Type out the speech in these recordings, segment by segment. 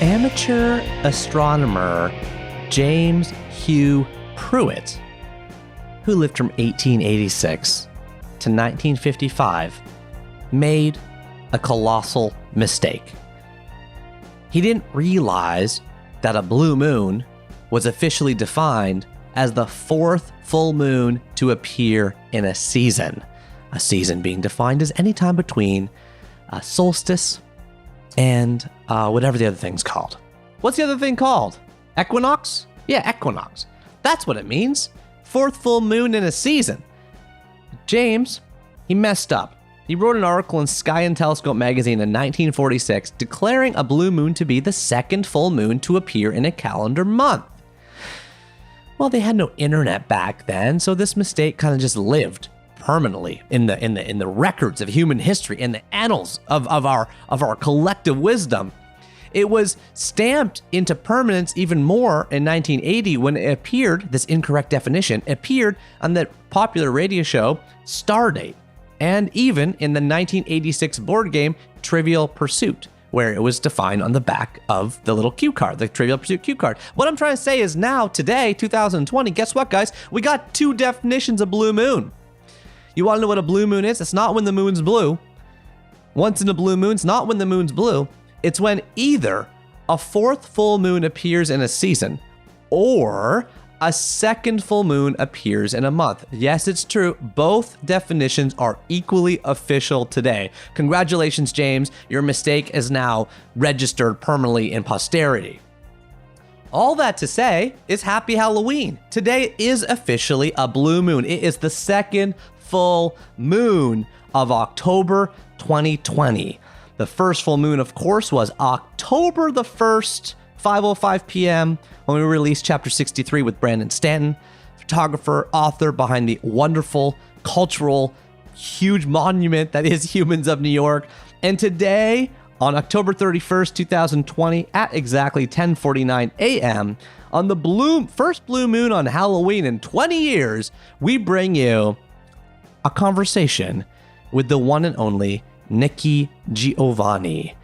Amateur astronomer James Hugh Pruitt, who lived from 1886 to 1955, made a colossal mistake. He didn't realize that a blue moon was officially defined as the fourth full moon to appear in a season being defined as any time between a solstice and whatever the other thing's called. What's the other thing called? Equinox? Yeah, equinox. That's what it means. Fourth full moon in a season. James, he messed up. He wrote an article in Sky and Telescope magazine in 1946 declaring a blue moon to be the second full moon to appear in a calendar month. Well, they had no internet back then, so this mistake kind of just lived permanently in the records of human history, in the annals of our collective wisdom. It was stamped into permanence even more in 1980 when it appeared, this incorrect definition, appeared on the popular radio show Stardate, and even in the 1986 board game Trivial Pursuit, where it was defined on the back of the little cue card, the Trivial Pursuit cue card. What I'm trying to say is now, today, 2020, guess what, guys? We got two definitions of blue moon. You want to know what a blue moon is? It's not when the moon's blue. Once in a blue moon, it's not when the moon's blue. It's when either a fourth full moon appears in a season or a second full moon appears in a month. Yes, it's true. Both definitions are equally official today. Congratulations, James. Your mistake is now registered permanently in posterity. All that to say is happy Halloween. Today is officially a blue moon. It is the second full moon of October 2020. The first full moon, of course, was October the 1st, 5:05 p.m. when we released Chapter 63 with Brandon Stanton, photographer, author behind the wonderful, cultural, huge monument that is Humans of New York. And today, on October 31st, 2020, at exactly 10:49 a.m., on the first blue moon on Halloween in 20 years, we bring you a conversation with the one and only Nikki Giovanni.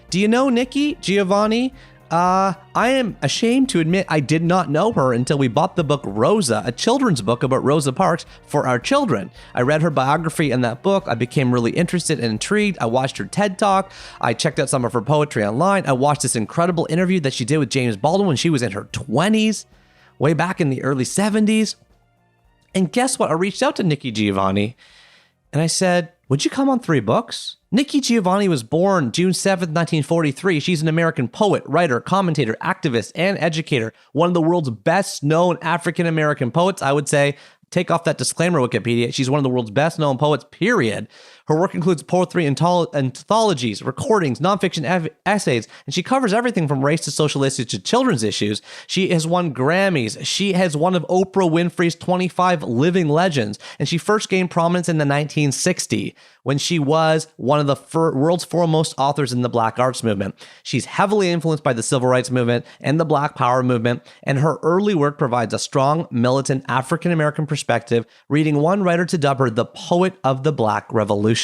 Do you know Nikki Giovanni? I am ashamed to admit I did not know her until we bought the book Rosa, a children's book about Rosa Parks for our children. I read her biography in that book. I became really interested and intrigued. I watched her TED Talk. I checked out some of her poetry online. I watched this incredible interview that she did with James Baldwin when she was in her 20s, way back in the early 70s. And guess what? I reached out to Nikki Giovanni and I said, would you come on 3 books? Nikki Giovanni was born June 7th, 1943. She's an American poet, writer, commentator, activist, and educator. One of the world's best known African-American poets, I would say. Take off that disclaimer, Wikipedia. She's one of the world's best known poets, period. Her work includes poetry, anthologies, recordings, nonfiction essays, and she covers everything from race to social issues to children's issues. She has won Grammys. She has one of Oprah Winfrey's 25 living legends, and she first gained prominence in the 1960s when she was one of the world's foremost authors in the Black arts movement. She's heavily influenced by the Civil Rights Movement and the Black Power movement, and her early work provides a strong, militant African-American perspective, leading one writer to dub her the poet of the Black Revolution.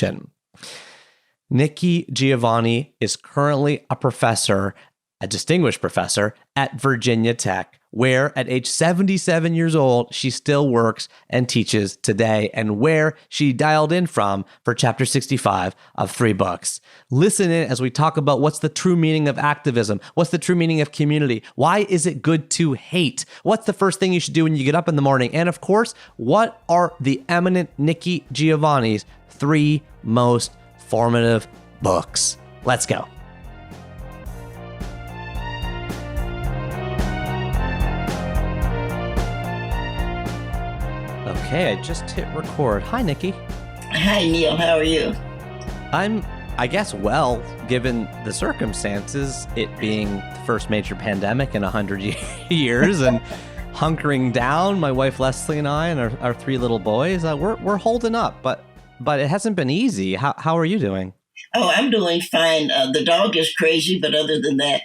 Nikki Giovanni is currently a professor, a distinguished professor at Virginia Tech, where at age 77 years old, she still works and teaches today, and where she dialed in from for Chapter 65 of 3 books. Listen in as we talk about what's the true meaning of activism, what's the true meaning of community, why is it good to hate, what's the first thing you should do when you get up in the morning, and of course, what are the eminent Nikki Giovanni's 3 most formative books. Let's go. Okay, I just hit record. Hi, Nikki. Hi, Neil. How are you? I'm, I guess, well, given the circumstances, it being the first major pandemic in 100 years and hunkering down, my wife Leslie and I and our 3 little boys, we're holding up, but it hasn't been easy. How are you doing? Oh, I'm doing fine. The dog is crazy, but other than that,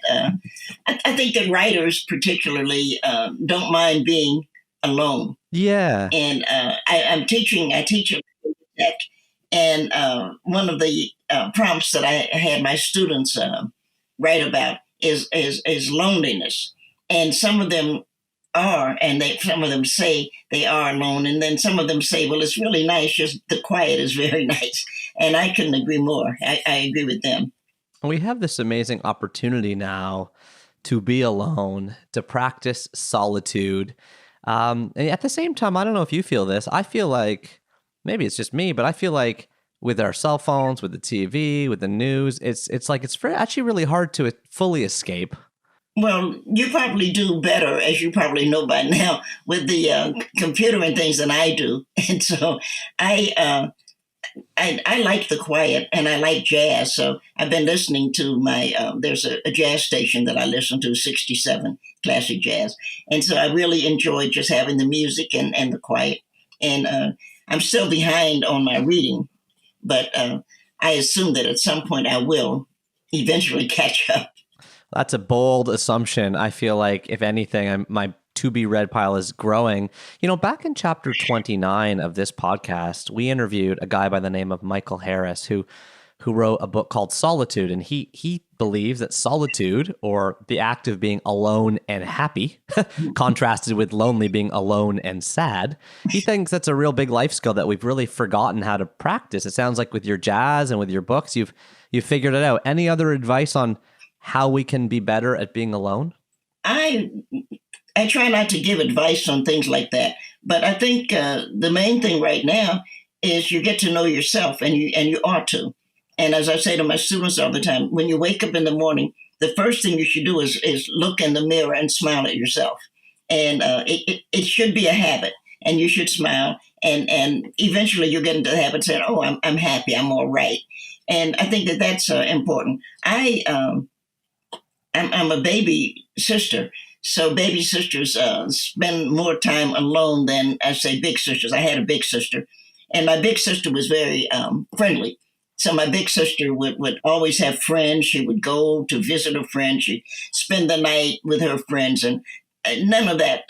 I think that writers particularly don't mind being alone. Yeah. And I teach at Tech, and one of the prompts that I had my students write about is loneliness, and some of them are, and some of them say they are alone, and then some of them say, well, it's really nice, just the quiet is very nice, and I couldn't agree more. I agree with them. We have this amazing opportunity now to be alone, to practice solitude. And at the same time, I don't know if you feel this. I feel like, maybe it's just me, but I feel like with our cell phones, with the TV, with the news, it's like it's actually really hard to fully escape. Well, you probably do better, as you probably know by now, with the computer and things than I do. And so I I like the quiet and I like jazz. So I've been listening to there's a jazz station that I listen to, 67 classic jazz. And so I really enjoy just having the music and the quiet. And I'm still behind on my reading, but I assume that at some point I will eventually catch up. That's a bold assumption. I feel like, if anything, my to be read pile is growing. Back in chapter 29 of this podcast, we interviewed a guy by the name of Michael Harris who wrote a book called Solitude. And he believes that solitude, or the act of being alone and happy, contrasted with lonely, being alone and sad, he thinks that's a real big life skill that we've really forgotten how to practice. It sounds like with your jazz and with your books, you've figured it out. Any other advice on how we can be better at being alone? I try not to give advice on things like that, but I think the main thing right now is you get to know yourself, and you ought to. And as I say to my students all the time, when you wake up in the morning, the first thing you should do is look in the mirror and smile at yourself. And it should be a habit, and you should smile, and eventually you'll get into the habit saying, "Oh, I'm happy, I'm all right." And I think that's important. I'm a baby sister. So baby sisters spend more time alone than, I say, big sisters. I had a big sister, and my big sister was very friendly. So my big sister would always have friends. She would go to visit her friends. She'd spend the night with her friends, and none of that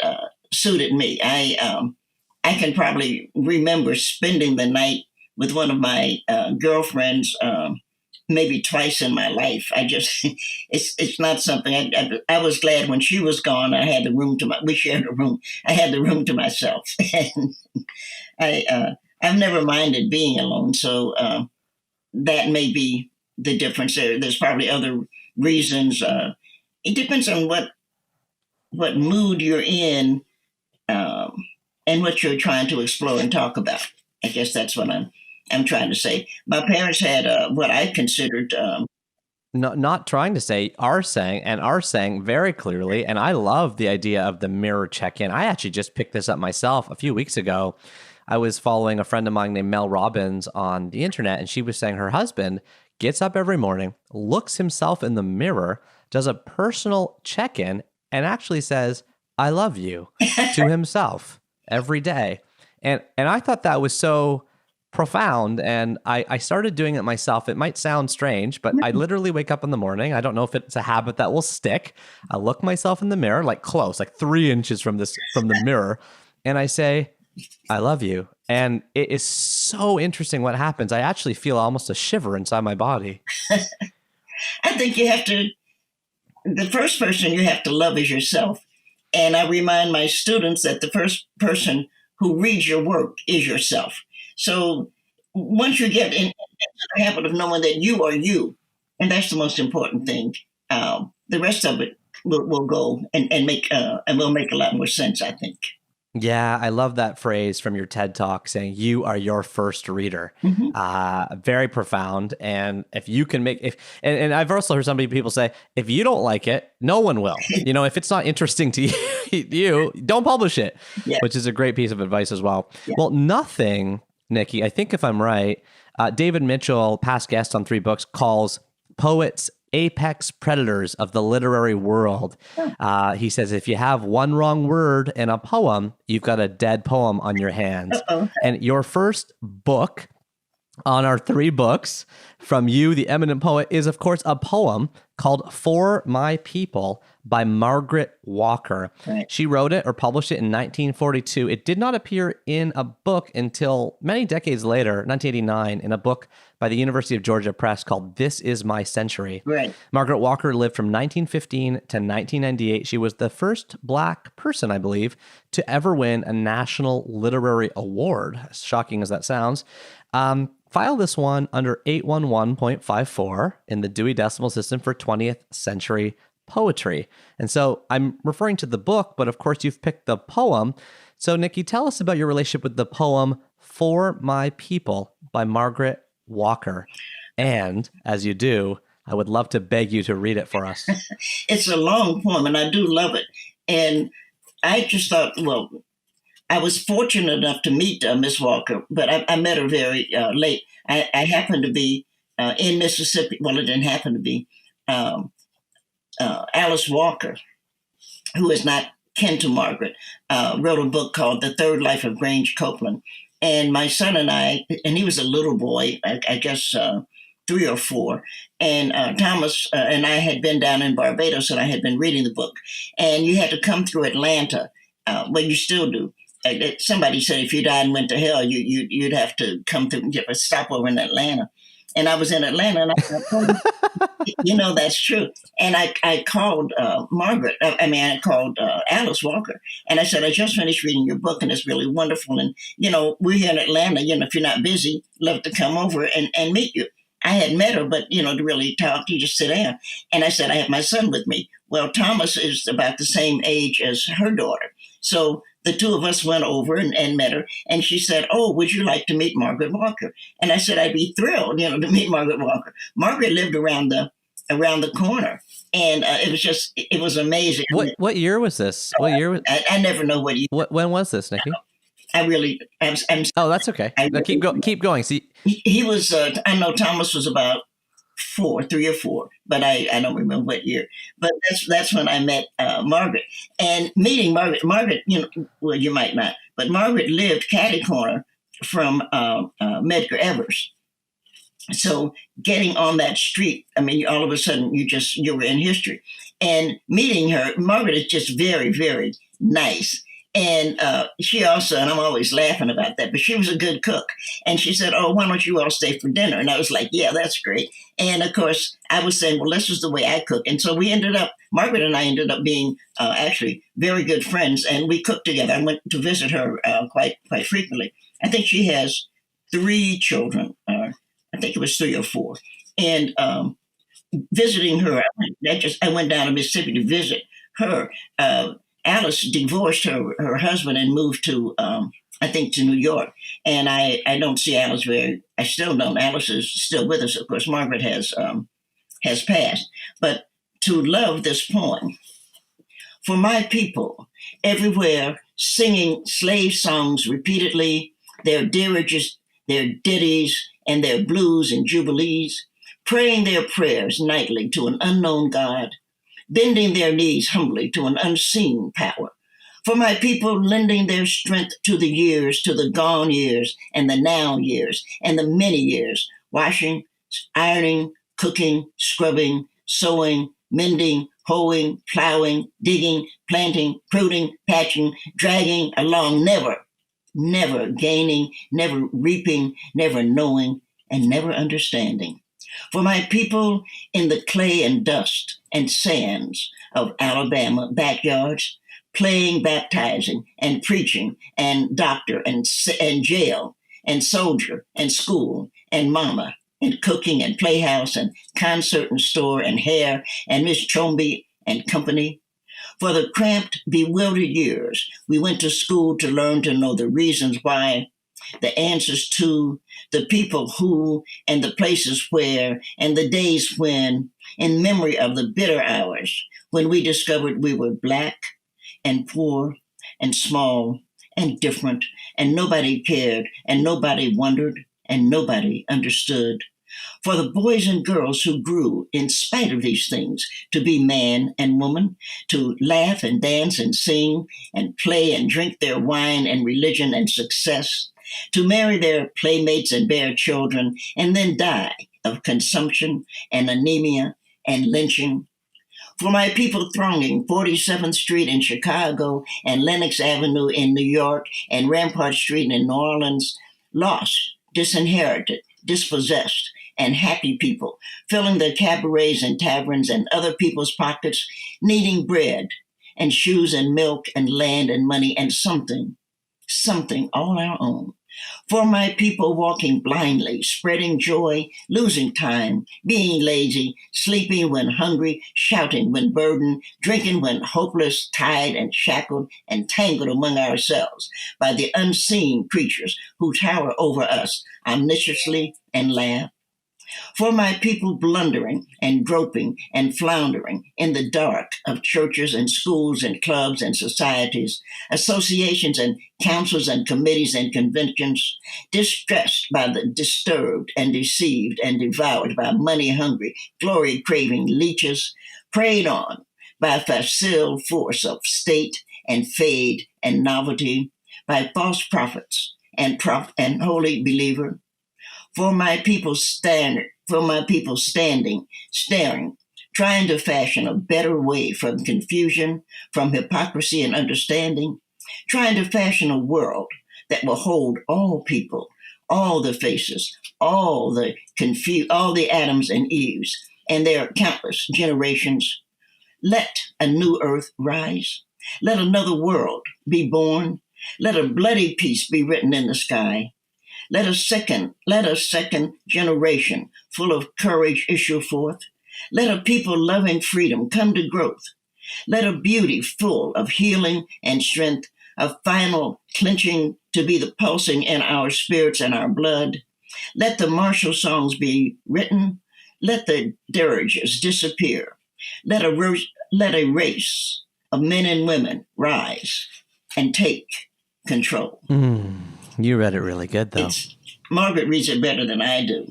suited me. I can probably remember spending the night with one of my girlfriends maybe twice in my life. It's not something. I was glad when she was gone. I had the room we shared a room. I had the room to myself, and I've never minded being alone. So that may be the difference there. There's probably other reasons. It depends on what mood you're in, and what you're trying to explore and talk about. I guess that's what I'm trying to say. My parents had what I considered. Not trying to say, are saying very clearly. And I love the idea of the mirror check-in. I actually just picked this up myself a few weeks ago. I was following a friend of mine named Mel Robbins on the internet, and she was saying her husband gets up every morning, looks himself in the mirror, does a personal check-in, and actually says, "I love you," to himself every day. And I thought that was so profound, and I started doing it myself. It might sound strange, but I literally wake up in the morning. I don't know if it's a habit that will stick. I look myself in the mirror, like close, like 3 inches from the mirror, and I say, "I love you." And it is so interesting what happens. I actually feel almost a shiver inside my body. I think the first person you have to love is yourself. And I remind my students that the first person who reads your work is yourself. So once you get into the habit of knowing that you are you, and that's the most important thing, the rest of it will go and will make a lot more sense, I think. Yeah, I love that phrase from your TED Talk saying you are your first reader. Mm-hmm. Very profound. And if you can and I've also heard people say, if you don't like it, no one will. If it's not interesting to you, don't publish it, Yeah. Which is a great piece of advice as well. Yeah. Well, nothing, Nikki, I think if I'm right, David Mitchell, past guest on 3 books, calls poets apex predators of the literary world. He says, if you have one wrong word in a poem, you've got a dead poem on your hands. Uh-oh. And your first book on our 3 books from you, the eminent poet, is, of course, a poem called For My People by Margaret Walker. Right. She wrote it or published it in 1942. It did not appear in a book until many decades later, 1989, in a book by the University of Georgia Press called This Is My Century. Right. Margaret Walker lived from 1915 to 1998. She was the first Black person, I believe, to ever win a National Literary Award, as shocking as that sounds. File this one under 811.54 in the Dewey Decimal System for 20th century poetry. And so I'm referring to the book, but of course you've picked the poem. So Nikki, tell us about your relationship with the poem For My People by Margaret Walker. And as you do, I would love to beg you to read it for us. It's a long poem, and I do love it. And I just thought, well, I was fortunate enough to meet Miss Walker, but I met her very late. I happened to be in Mississippi. Well, it didn't happen to be. Alice Walker, who is not kin to Margaret, wrote a book called The Third Life of Grange Copeland. And my son and I, and he was a little boy, I guess 3 or 4, and Thomas and I had been down in Barbados, and I had been reading the book. And you had to come through Atlanta. Well, you still do. Somebody said if you died and went to hell, you'd have to come through and get a stopover in Atlanta. And I was in Atlanta, and I thought, that's true. And I called Margaret. I called Alice Walker, and I said, I just finished reading your book, and it's really wonderful. And we're here in Atlanta. If you're not busy, love to come over and meet you. I had met her, but to really talk, you just sit down. And I said, I have my son with me. Well, Thomas is about the same age as her daughter, so the 2 of us went over and met her, and she said, oh, would you like to meet Margaret Walker? And I said, I'd be thrilled, to meet Margaret Walker. Margaret lived around the corner, and it was amazing. What year was this? What year was? I never know what year. When was this, Nikki? I'm Oh, that's okay. Keep going. See, he was, I know Thomas was about 3 or 4, but I don't remember what year. But that's when I met Margaret. And meeting Margaret, well, you might not, but Margaret lived catty corner from Medgar Evers. So getting on that street, all of a sudden you were in history. And meeting her, Margaret is just very, very nice. And she also, and I'm always laughing about that, but she was a good cook. And she said, oh, why don't you all stay for dinner? And I was like, yeah, that's great. And of course, I was saying, well, this is the way I cook. And so Margaret and I ended up being actually very good friends. And we cooked together. I went to visit her quite frequently. I think she has 3 children. I think it was 3 or 4. And visiting her, I went down to Mississippi to visit her. Alice divorced her husband and moved to, I think, to New York. And I don't see Alice I still don't. Alice is still with us. Of course, Margaret has passed. But to love this poem, for my people, everywhere singing slave songs repeatedly, their diriges, their ditties, and their blues and jubilees, praying their prayers nightly to an unknown God, bending their knees humbly to an unseen power. For my people lending their strength to the years, to the gone years, and the now years, and the many years, washing, ironing, cooking, scrubbing, sewing, mending, hoeing, plowing, digging, planting, pruning, patching, dragging along, never gaining, never reaping, never knowing, and never understanding. For my people in the clay and dust and sands of Alabama backyards, playing, baptizing, and preaching, and doctor, and jail, and soldier, and school, and mama, and cooking, and playhouse, and concert, and store, and hair, and Miss Chomby and company. For the cramped, bewildered years, we went to school to learn to know the reasons why, the answers to, the people who, and the places where, and the days when, in memory of the bitter hours when we discovered we were Black and poor and small and different, and nobody cared, and nobody wondered, and nobody understood. For the boys and girls who grew, in spite of these things, to be man and woman, to laugh and dance and sing and play and drink their wine and religion and success, to marry their playmates and bear children, and then die of consumption and anemia and lynching. For my people thronging 47th Street in Chicago and Lenox Avenue in New York and Rampart Street in New Orleans, lost, disinherited, dispossessed, and happy people, filling their cabarets and taverns and other people's pockets, needing bread and shoes and milk and land and money and something all our own. For my people walking blindly, spreading joy, losing time, being lazy, sleeping when hungry, shouting when burdened, drinking when hopeless, tied and shackled and tangled among ourselves by the unseen creatures who tower over us omnisciently and laugh. For my people blundering and groping and floundering in the dark of churches and schools and clubs and societies, associations and councils and committees and conventions, distressed by the disturbed and deceived and devoured by money-hungry, glory-craving leeches, preyed on by facile force of state and fade and novelty, by false prophets and holy believer, for my people standing, staring, trying to fashion a better way from confusion, from hypocrisy and understanding, trying to fashion a world that will hold all people, all the faces, all the Adams and Eves, and their countless generations. Let a new earth rise. Let another world be born. Let a bloody peace be written in the sky. Let a second generation full of courage issue forth. Let a people loving freedom come to growth. Let a beauty full of healing and strength, a final clenching to be the pulsing in our spirits and our blood. Let the martial songs be written. Let the dirges disappear. Let a race of men and women rise and take control. You read it really good, though. Margaret reads it better than I do,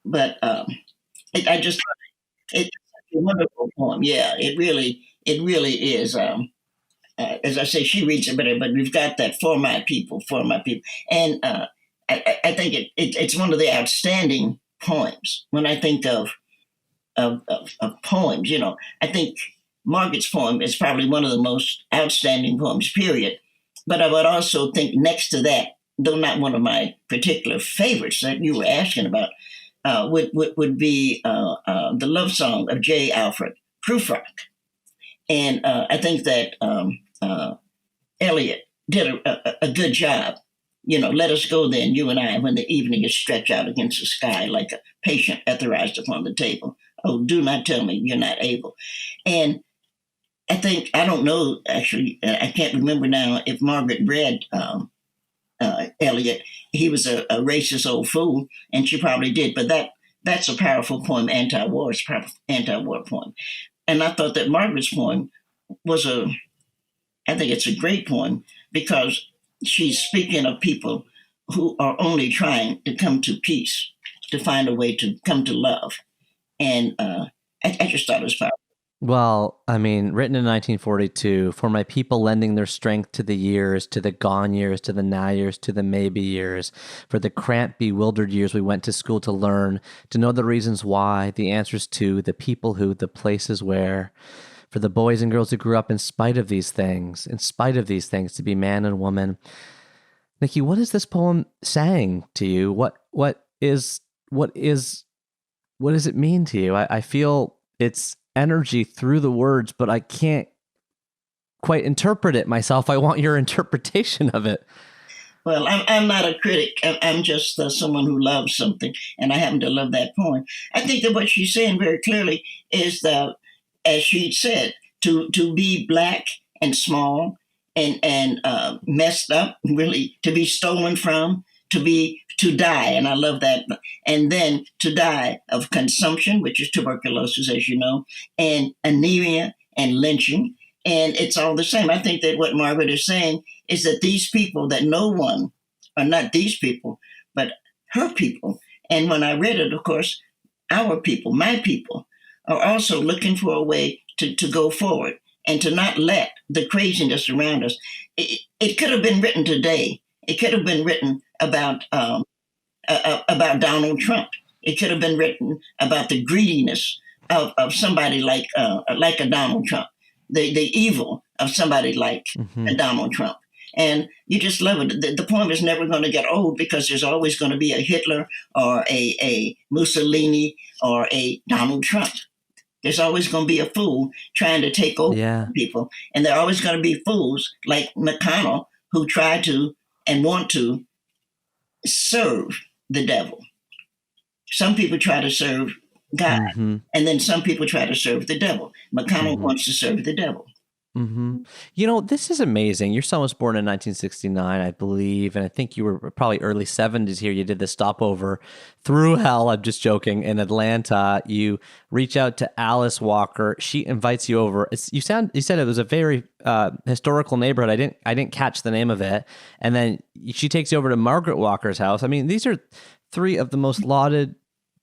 but I just it's a wonderful poem. Yeah, it really is. As I say, she reads it better, but we've got that for my people, and I think it's one of the outstanding poems. When I think of poems, I think Margaret's poem is probably one of the most outstanding poems. Period. But I would also think next to that, though not one of my particular favorites that you were asking about, would be the love song of J. Alfred, Prufrock. And I think that Eliot did a good job. Let us go then, you and I, when the evening is stretched out against the sky like a patient etherized upon the table. Oh, do not tell me you're not able. And I don't know, actually, I can't remember now if Margaret read Eliot. He was a racist old fool, and she probably did, but that's a powerful poem, anti-war poem. And I thought that Margaret's poem I think it's a great poem because she's speaking of people who are only trying to come to peace, to find a way to come to love. And I just thought it was powerful. Well, I mean, written in 1942, for my people lending their strength to the years, to the gone years, to the now years, to the maybe years, for the cramped, bewildered years we went to school to learn, to know the reasons why, the answers to, the people who, the places where, for the boys and girls who grew up in spite of these things, to be man and woman. Nikki, what is this poem saying to you? What does it mean to you? I feel it's energy through the words, but I can't quite interpret it myself. I want your interpretation of it. Well, I'm not a critic. I'm just someone who loves something, and I happen to love that poem. I think that what she's saying very clearly is that, as she said, to be black and small and messed up, really, to be stolen from, to die, and I love that, and then to die of consumption, which is tuberculosis, as you know, and anemia and lynching, and it's all the same. I think that what Margaret is saying is that these people, that no one, or not these people, but her people, and when I read it, of course, our people, my people, are also looking for a way to go forward and to not let the craziness around us. It could have been written today, It could have been written about Donald Trump. It could have been written about the greediness of somebody like a Donald Trump, the evil of somebody like a Donald Trump. And you just love it. The poem is never going to get old because there's always going to be a Hitler or a Mussolini or a Donald Trump. There's always going to be a fool trying to take over people. And there are always going to be fools like McConnell who try to and want to serve the devil. Some people try to serve God, and then some people try to serve the devil. McConnell wants to serve the devil. You know, this is amazing. Your son was born in 1969, I believe, and I think you were probably early 70s here. You did the stopover through hell, I'm just joking, in Atlanta. You reach out to Alice Walker. She invites you over. You said it was a very historical neighborhood. I didn't catch the name of it. And then she takes you over to Margaret Walker's house. I mean, these are three of the most lauded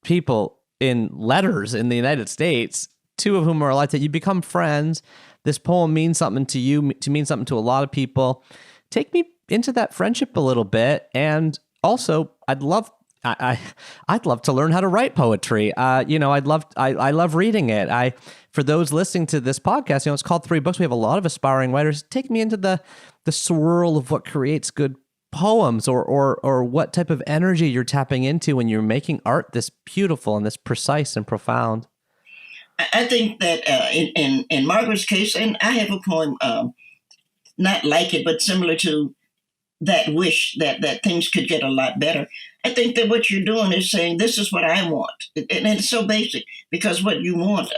people in letters in the United States, two of whom are alive. You become friends. This poem means something to you, to mean something to a lot of people. Take me into that friendship a little bit, and also, I'd love to learn how to write poetry. I love reading it. For those listening to this podcast, it's called Three Books. We have a lot of aspiring writers. Take me into the swirl of what creates good poems, or what type of energy you're tapping into when you're making art this beautiful and this precise and profound. I think that in Margaret's case, and I have a poem, not like it, but similar to that wish that things could get a lot better. I think that what you're doing is saying, this is what I want. And it's so basic, because what you want,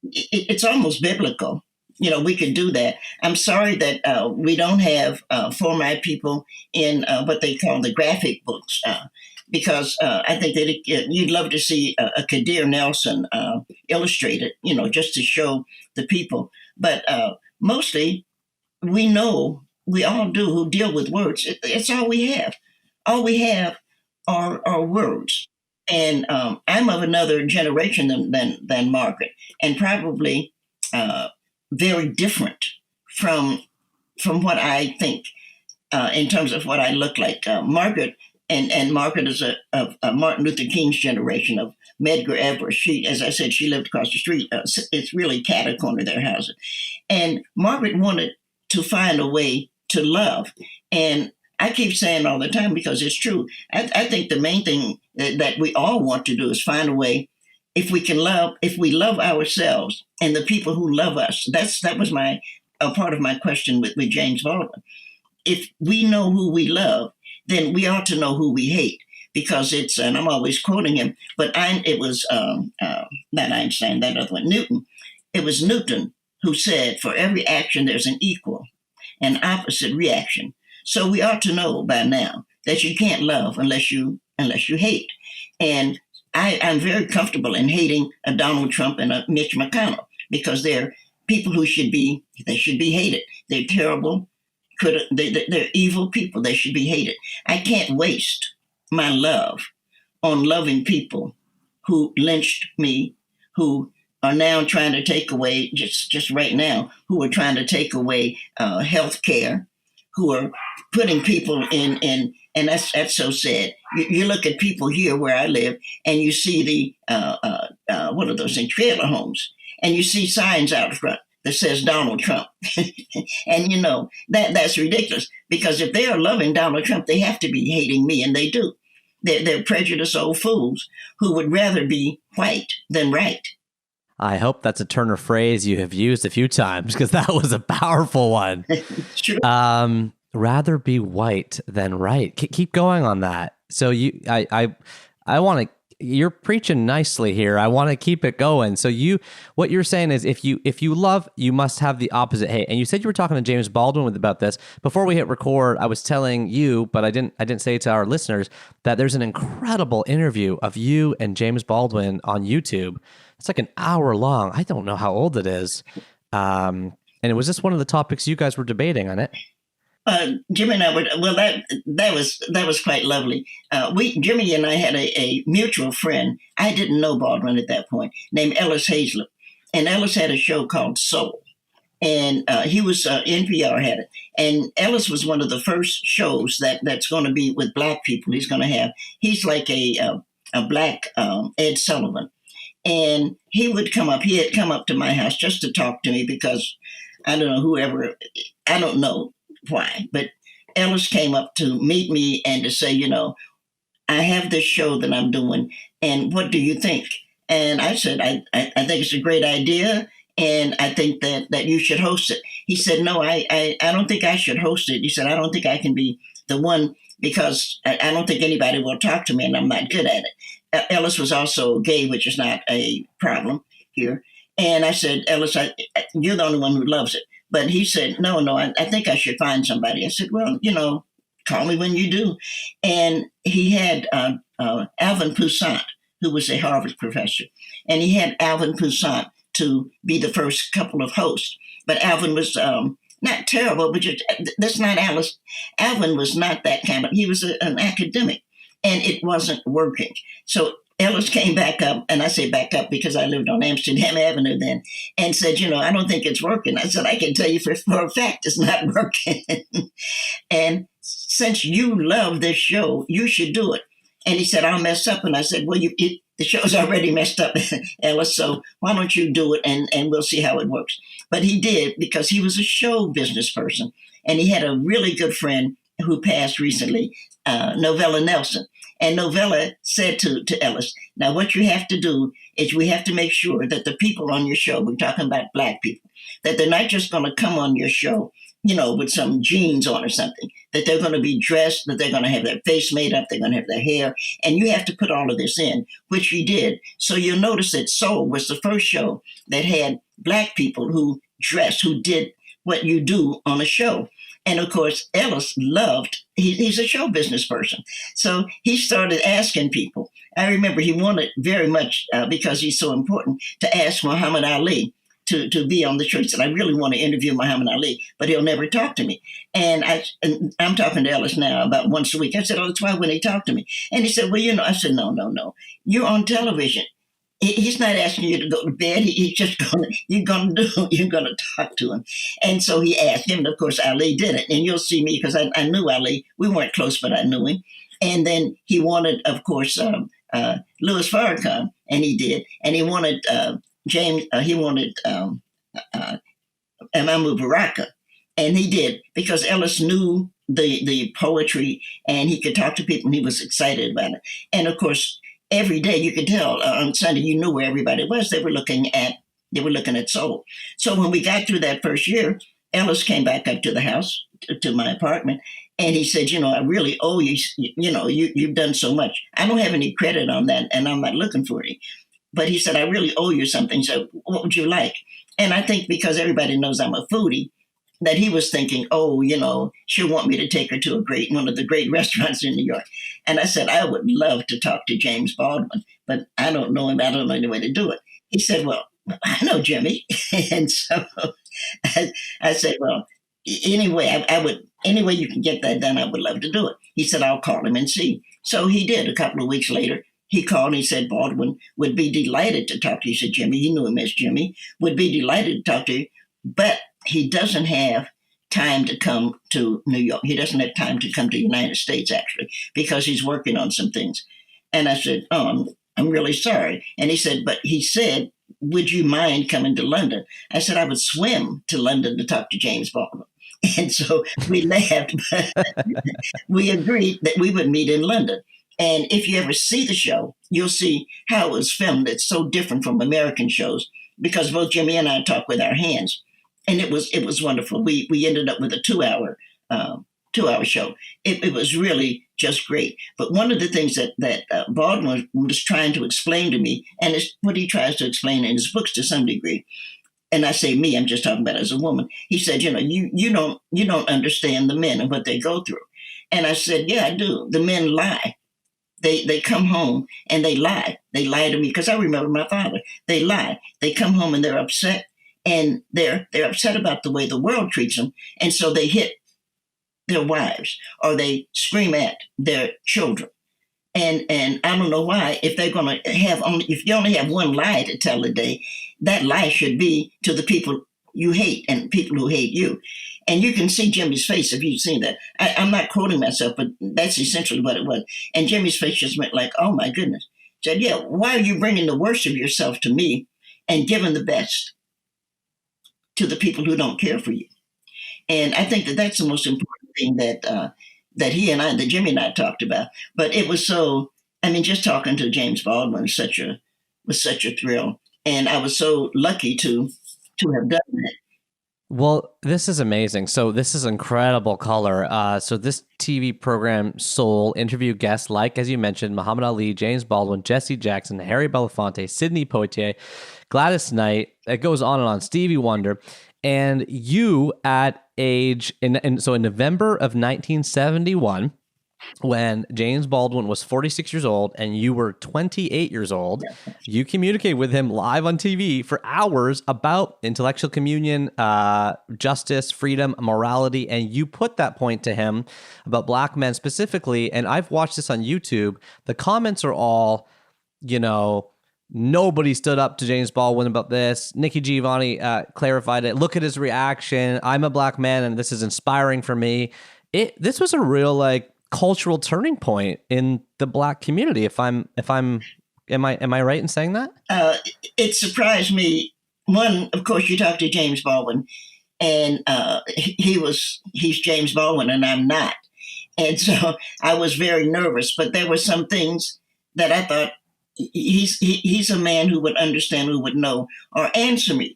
it's almost biblical. We could do that. I'm sorry that we don't have for my people in what they call the graphic books, because I think that you'd love to see a Kadir Nelson illustrated, just to show the people. But mostly, we all do who deal with words. It's all we have. All we have are words. And I'm of another generation than Margaret, and probably very different from what I think in terms of what I look like. Margaret. And Margaret is a Martin Luther King's generation of Medgar Evers. She, as I said, she lived across the street. It's really cat-a-corner, their houses. And Margaret wanted to find a way to love. And I keep saying all the time, because it's true, I think the main thing that we all want to do is find a way, if we love ourselves and the people who love us. That was a part of my question with James Baldwin. If we know who we love, then we ought to know who we hate, because and I'm always quoting him, but it was not Einstein, that other one, Newton. It was Newton who said, for every action, there's an equal and opposite reaction. So we ought to know by now that you can't love unless you hate. And I'm very comfortable in hating a Donald Trump and a Mitch McConnell, because they're people who should be hated. They're terrible. They're evil people. They should be hated. I can't waste my love on loving people who lynched me, who are now trying to take away, just right now, who are trying to take away health care, who are putting people in, and that's so sad. You look at people here where I live, and you see the, what are those things, trailer homes, and you see signs out front that says Donald Trump. And that's ridiculous, because if they are loving Donald Trump, they have to be hating me, and they do. They're prejudiced old fools who would rather be white than right. I hope that's a turn of phrase you have used a few times, because that was a powerful one. It's true. Rather be white than right. Keep going on that. So I want to. You're preaching nicely here. I want to keep it going. So what you're saying is, if you love, you must have the opposite hate. And you said you were talking to James Baldwin about this before we hit record. I was telling you, but I didn't say it to our listeners, that there's an incredible interview of you and James Baldwin on YouTube. It's like an hour long. I don't know how old it is. And it was just one of the topics you guys were debating on it. Jimmy and I that was quite lovely. Jimmy and I had a mutual friend. I didn't know Baldwin at that point, named Ellis Hazlett. And Ellis had a show called Soul. and he was NPR had it. And Ellis was one of the first shows that's going to be with black people. He's like a black Ed Sullivan. And he would come up. He had come up to my house just to talk to me because I don't know I don't know why, but Ellis came up to meet me and to say, I have this show that I'm doing, and what do you think? And I said, I think it's a great idea, and I think that you should host it. He said, no, I don't think I should host it. He said, I don't think I can be the one because I don't think anybody will talk to me, and I'm not good at it. Ellis was also gay, which is not a problem here. And I said, Ellis, you're the only one who loves it. But he said, no, I think I should find somebody. I said, well, call me when you do. And he had Alvin Poussant, who was a Harvard professor. And he had Alvin Poussant to be the first couple of hosts. But Alvin was not terrible, but that's not Alice. Alvin was not that kind of, he was an academic. And it wasn't working. So Ellis came back up, and I say back up because I lived on Amsterdam Avenue then, and said, I don't think it's working. I said, I can tell you for a fact it's not working. And since you love this show, you should do it. And he said, I'll mess up. And I said, well, the show's already messed up, Ellis, so why don't you do it, and we'll see how it works. But he did because he was a show business person, and he had a really good friend who passed recently, Novella Nelson. And Novella said to Ellis, now what you have to do is we have to make sure that the people on your show, we're talking about black people, that they're not just going to come on your show, with some jeans on or something, that they're going to be dressed, that they're going to have their face made up, they're going to have their hair. And you have to put all of this in, which he did. So you'll notice that Soul was the first show that had black people who dressed, who did what you do on a show. And of course, Ellis loved, he's a show business person. So he started asking people. I remember he wanted very much, because he's so important, to ask Muhammad Ali to be on the show. He said, I really want to interview Muhammad Ali, but he'll never talk to me. And I'm talking to Ellis now about once a week. I said, oh, that's why when he talked to me. And he said, well, I said, no. You're on television. He's not asking you to go to bed. He's just you're going to talk to him. And so he asked him, and of course, Ali did it. And you'll see me because I knew Ali. We weren't close, but I knew him. And then he wanted, of course, Louis Farrakhan, and he did. And he wanted James, he wanted Amamu Baraka, and he did because Ellis knew the poetry and he could talk to people and he was excited about it. And of course, every day you could tell on Sunday, you knew where everybody was. They were looking at Soul. So when we got through that first year, Ellis came back up to the house, to my apartment, and he said, I really owe you, you've done so much. I don't have any credit on that, and I'm not looking for it. But he said, I really owe you something. So what would you like? And I think because everybody knows I'm a foodie, that he was thinking, she'll want me to take her to one of the great restaurants in New York. And I said, I would love to talk to James Baldwin, but I don't know him. I don't know any way to do it. He said, well, I know Jimmy. And so I said, well, anyway, any way you can get that done, I would love to do it. He said, I'll call him and see. So he did. A couple of weeks later, he called and he said, Baldwin would be delighted to talk to you. He said, Jimmy, he knew him as Jimmy, would be delighted to talk to you, but he doesn't have time to come to New York. He doesn't have time to come to the United States, actually, because he's working on some things. And I said, I'm really sorry. And he said, but he said, would you mind coming to London? I said, I would swim to London to talk to James Baldwin. And so we laughed, but we agreed that we would meet in London. And if you ever see the show, you'll see how it was filmed. It's so different from American shows because both Jimmy and I talk with our hands. And it was wonderful. We ended up with a 2-hour show. It was really just great. But one of the things that Baldwin was trying to explain to me, and it's what he tries to explain in his books to some degree, and I say me, I'm just talking about as a woman. He said, you don't understand the men and what they go through. And I said, yeah, I do. The men lie. They come home and they lie. They lie to me because I remember my father. They lie. They come home and they're upset. And they're upset about the way the world treats them. And so they hit their wives or they scream at their children. And I don't know why, if they're going to if you only have one lie to tell a day, that lie should be to the people you hate and people who hate you. And you can see Jimmy's face if you've seen that. I'm not quoting myself, but that's essentially what it was. And Jimmy's face just went like, oh my goodness. Said, yeah, why are you bringing the worst of yourself to me and giving the best to the people who don't care for you? And I think that that's the most important thing that Jimmy and I talked about. But it was so, I mean, just talking to James Baldwin was such a thrill. And I was so lucky to have done that. Well, this is amazing. So this is incredible color. So this TV program, Soul, interviewed guests like, as you mentioned, Muhammad Ali, James Baldwin, Jesse Jackson, Harry Belafonte, Sidney Poitier, Gladys Knight. It goes on and on. Stevie Wonder. And you at age, in November of 1971, when James Baldwin was 46 years old and you were 28 years old, you communicated with him live on TV for hours about intellectual communion, justice, freedom, morality, and you put that point to him about black men specifically. And I've watched this on YouTube. The comments are all, nobody stood up to James Baldwin about this. Nikki Giovanni clarified it. Look at his reaction. I'm a black man, and this is inspiring for me. This was a real cultural turning point in the black community. Am I right in saying that? It surprised me. One, of course, you talked to James Baldwin, and he's James Baldwin, and I'm not, and so I was very nervous. But there were some things that I thought he's a man who would understand, who would know, or answer me,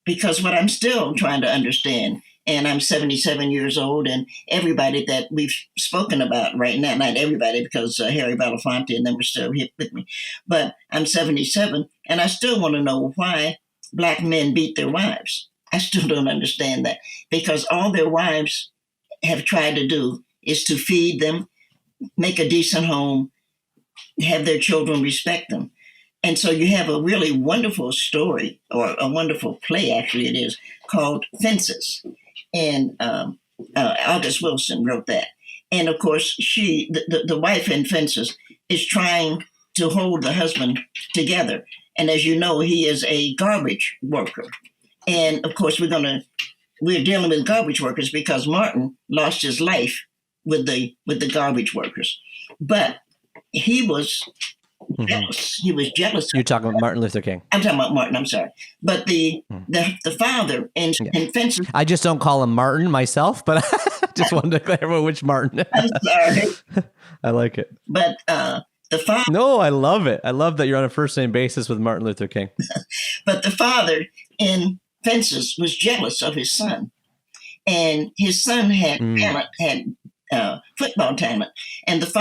because what I'm still trying to understand. And I'm 77 years old, and everybody that we've spoken about right now, not everybody, because Harry Belafonte and them were still here with me, but I'm 77, and I still want to know why black men beat their wives. I still don't understand that, because all their wives have tried to do is to feed them, make a decent home, have their children respect them. And so you have a really wonderful story, or a wonderful play, actually it is, called Fences. And August Wilson wrote that. And of course, the wife in Fences, is trying to hold the husband together. And as you know, he is a garbage worker. And of course, we're dealing with garbage workers because Martin lost his life with the garbage workers. But he was jealous. He was jealous. You're talking about Martin Luther King. I'm talking about Martin. I'm sorry, but the father in Fences. I just don't call him Martin myself, but I just wanted to clarify which Martin. I'm sorry. I like it. But the father. No, I love it. I love that you're on a first name basis with Martin Luther King. But the father in Fences was jealous of his son, and his son had talent, had football talent, and his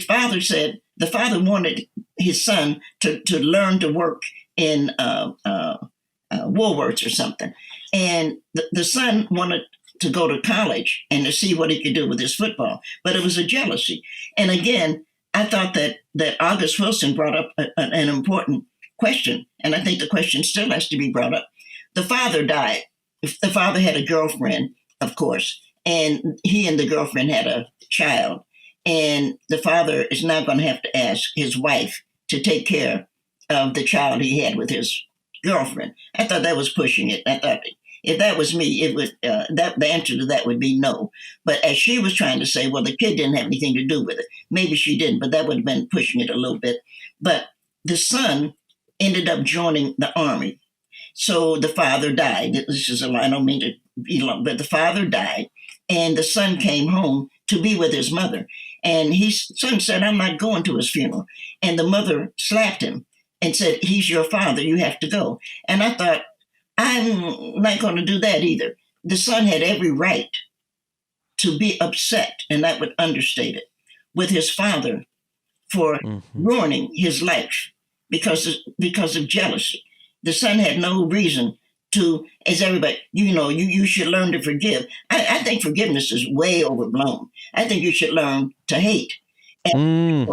father said. The father wanted his son to learn to work in Woolworths or something. And the son wanted to go to college and to see what he could do with his football. But it was a jealousy. And again, I thought that August Wilson brought up an important question. And I think the question still has to be brought up. The father died. The father had a girlfriend, of course, and he and the girlfriend had a child. And the father is now going to have to ask his wife to take care of the child he had with his girlfriend. I thought that was pushing it. I thought if that was me, it would the answer to that would be no. But as she was trying to say, well, the kid didn't have anything to do with it. Maybe she didn't, but that would have been pushing it a little bit. But the son ended up joining the army. So the father died. This is I don't mean to be long, but the father died, and the son came home to be with his mother. And his son said, I'm not going to his funeral. And the mother slapped him and said, he's your father, you have to go. And I thought, I'm not going to do that either. The son had every right to be upset, and that would understate it, with his father for ruining his life because of jealousy. The son had no reason to, as everybody, you should learn to forgive. I think forgiveness is way overblown. I think you should learn to hate. And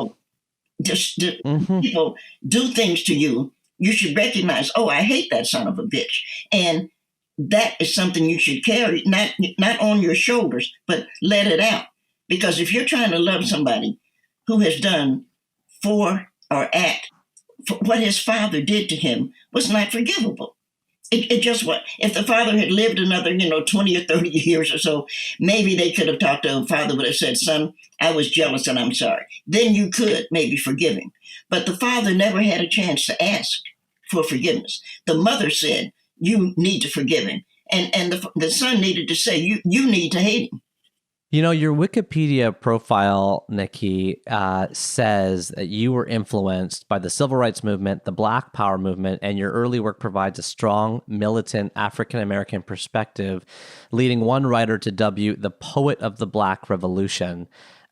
people do things to you, you should recognize, oh, I hate that son of a bitch. And that is something you should carry, not on your shoulders, but let it out. Because if you're trying to love somebody who has done for what his father did to him was not forgivable. It just what if the father had lived another, 20 or 30 years or so, maybe they could have talked to him. Father would have said, son, I was jealous and I'm sorry. Then you could maybe forgive him. But the father never had a chance to ask for forgiveness. The mother said, you need to forgive him. And the son needed to say, you need to hate him. Your Wikipedia profile, Nikki, says that you were influenced by the civil rights movement, the Black Power movement, and your early work provides a strong, militant African-American perspective, leading one writer to debut the poet of the Black Revolution.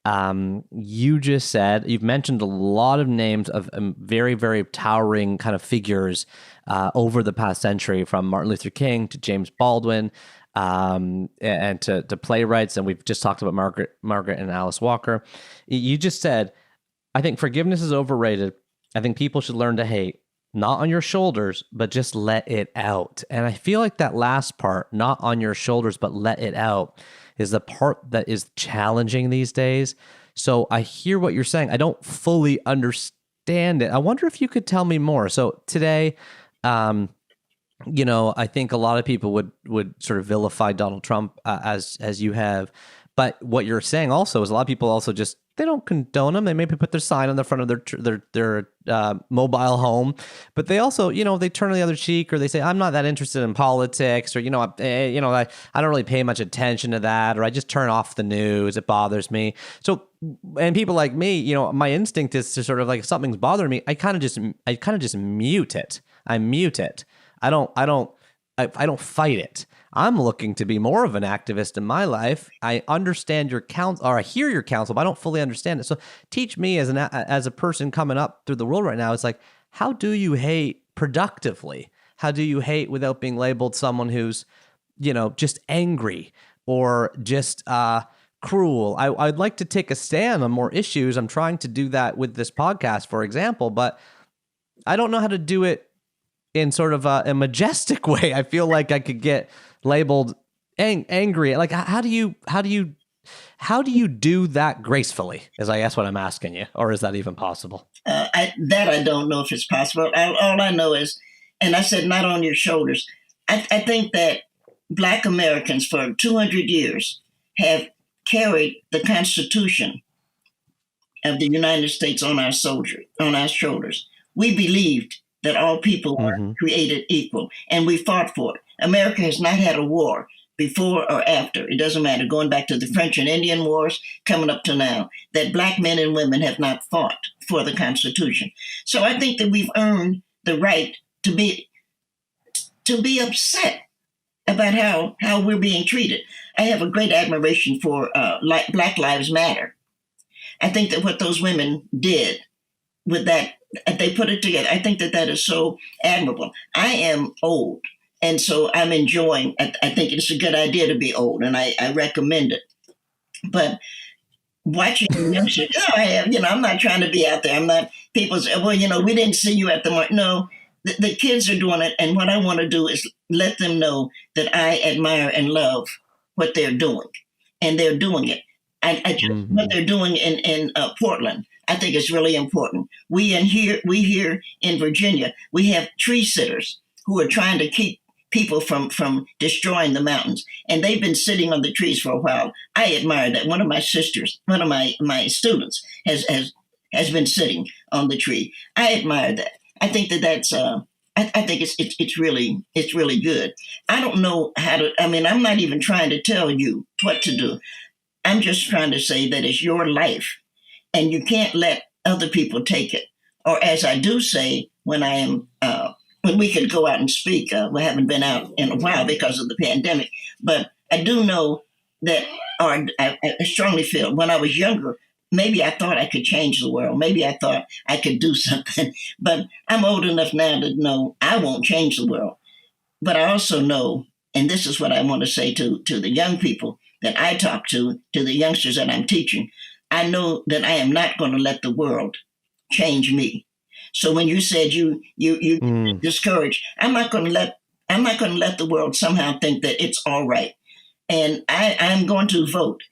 You just said, you've mentioned a lot of names of very, very towering kind of figures over the past century, from Martin Luther King to James Baldwin, and to playwrights, and we've just talked about Margaret and Alice Walker. You just said, I think forgiveness is overrated. I think people should learn to hate, not on your shoulders, but just let it out. And I feel like that last part, not on your shoulders, but let it out, is the part that is challenging these days. So I hear what you're saying. I don't fully understand it. I wonder if you could tell me more. So today, I think a lot of people would sort of vilify Donald Trump as you have, but what you're saying also is a lot of people also just, they don't condone him. They maybe put their sign on the front of their mobile home, but they also, they turn the other cheek, or they say, I'm not that interested in politics, or I don't really pay much attention to that, or I just turn off the news. It bothers me. So, and people like me, my instinct is to sort of like, if something's bothering me, I kind of just mute it. I mute it. I don't fight it. I'm looking to be more of an activist in my life. I understand your counsel, or I hear your counsel, but I don't fully understand it. So teach me as a person coming up through the world right now. It's like, how do you hate productively? How do you hate without being labeled someone who's, just angry or just cruel? I'd like to take a stand on more issues. I'm trying to do that with this podcast, for example, but I don't know how to do it in sort of a majestic way. I feel like I could get labeled angry. Like, how do you do that gracefully? Is I guess what I'm asking you, or is that even possible? I don't know if it's possible. All I know is, and I said, not on your shoulders. I think that Black Americans for 200 years have carried the Constitution of the United States on our shoulders. We believed that all people were created equal, and we fought for it. America has not had a war before or after. It doesn't matter, going back to the French and Indian Wars, coming up to now, that Black men and women have not fought for the Constitution. So I think that we've earned the right to be upset about how we're being treated. I have a great admiration for Black Lives Matter. I think that what those women did with that, they put it together. I think that is so admirable. I am old, and so I'm enjoying. I think it's a good idea to be old, and I recommend it. But watching the youngsters, I'm not trying to be out there. I'm not. People say, well, we didn't see you at the march. No, the kids are doing it, and what I want to do is let them know that I admire and love what they're doing, and they're doing it. What they're doing in Portland, I think is really important. We here in Virginia, we have tree sitters who are trying to keep people from destroying the mountains, and they've been sitting on the trees for a while. I admire that. One of my students has been sitting on the tree. I admire that. I think that's. I think it's really good. I don't know how to. I mean, I'm not even trying to tell you what to do. I'm just trying to say that it's your life, and you can't let other people take it. Or as I do say, when we could go out and speak, we haven't been out in a while because of the pandemic, but I do know that, or I strongly feel, when I was younger, maybe I thought I could change the world. Maybe I thought I could do something, but I'm old enough now to know I won't change the world. But I also know, and this is what I want to say to the young people that I talk to the youngsters that I'm teaching, I know that I am not going to let the world change me. So when you said you discouraged, I'm not going to let the world somehow think that it's all right. And I'm going to vote.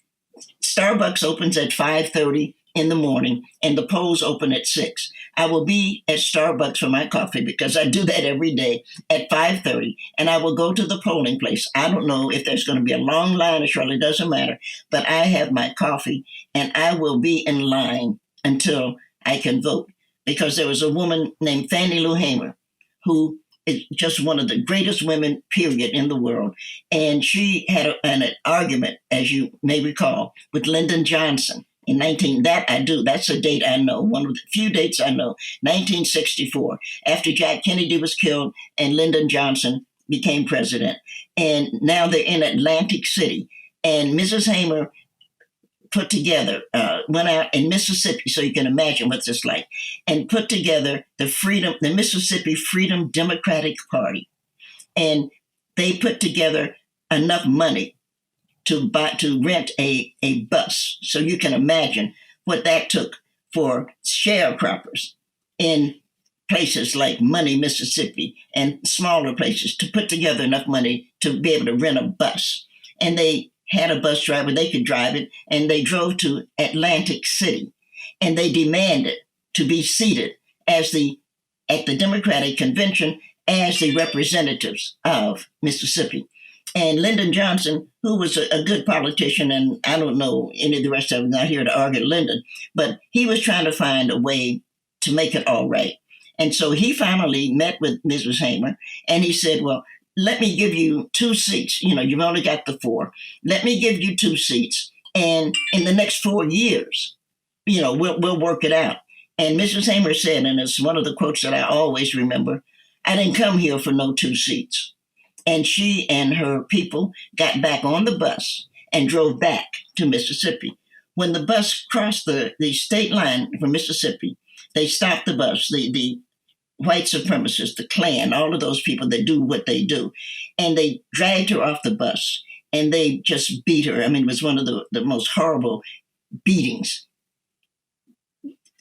Starbucks opens at 5:30. in the morning, and the polls open at 6. I will be at Starbucks for my coffee because I do that every day at 5:30, and I will go to the polling place. I don't know if there's going to be a long line, it really doesn't matter, but I have my coffee, and I will be in line until I can vote. Because there was a woman named Fannie Lou Hamer who is just one of the greatest women, period, in the world. And she had an argument, as you may recall, with Lyndon Johnson in that's a date I know, one of the few dates I know, 1964, after Jack Kennedy was killed and Lyndon Johnson became president. And now they're in Atlantic City. And Mrs. Hamer put together, went out in Mississippi, so you can imagine what this like, and put together the Mississippi Freedom Democratic Party. And they put together enough money to rent a bus. So you can imagine what that took for sharecroppers in places like Money, Mississippi, and smaller places to put together enough money to be able to rent a bus. And they had a bus driver, they could drive it, and they drove to Atlantic City. And they demanded to be seated at the Democratic Convention as the representatives of Mississippi. And Lyndon Johnson, who was a good politician, and I don't know any of the rest of them, not here to argue Lyndon, but he was trying to find a way to make it all right. And so he finally met with Mrs. Hamer, and he said, well, let me give you 2 seats. You've only got the 4. Let me give you 2 seats. And in the next 4 years, we'll work it out. And Mrs. Hamer said, and it's one of the quotes that I always remember, I didn't come here for no 2 seats. And she and her people got back on the bus and drove back to Mississippi. When the bus crossed the state line from Mississippi, they stopped the bus, the white supremacists, the Klan, all of those people that do what they do. And they dragged her off the bus and they just beat her. I mean, it was one of the most horrible beatings.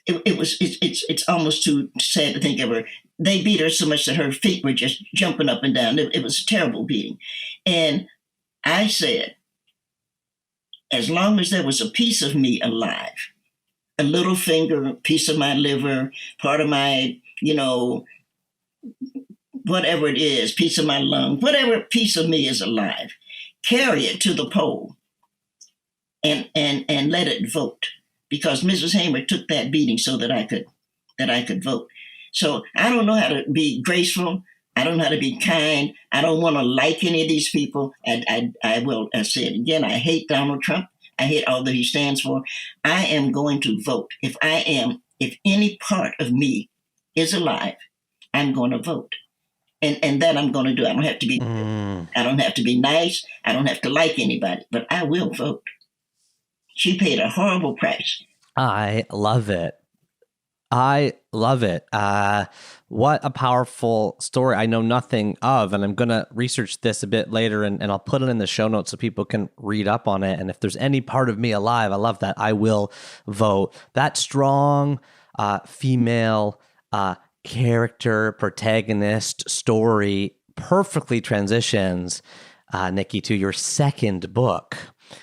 It's almost too sad to think of her. They beat her so much that her feet were just jumping up and down. It was a terrible beating. And I said, as long as there was a piece of me alive, a little finger, a piece of my liver, part of my, whatever it is, piece of my lung, whatever piece of me is alive, carry it to the poll and let it vote. Because Mrs. Hamer took that beating so that I could vote. So I don't know how to be graceful. I don't know how to be kind. I don't want to like any of these people. And I will say it again. I hate Donald Trump. I hate all that he stands for. I am going to vote. If any part of me is alive, I'm going to vote. And that I'm going to do. I don't have to be I don't have to be nice. I don't have to like anybody, but I will vote. She paid a horrible price. I love it. I love it. What a powerful story I know nothing of, and I'm going to research this a bit later, and I'll put it in the show notes so people can read up on it. And if there's any part of me alive, I love that. I will vote. That strong female character, protagonist story perfectly transitions, Nikki, to your second book,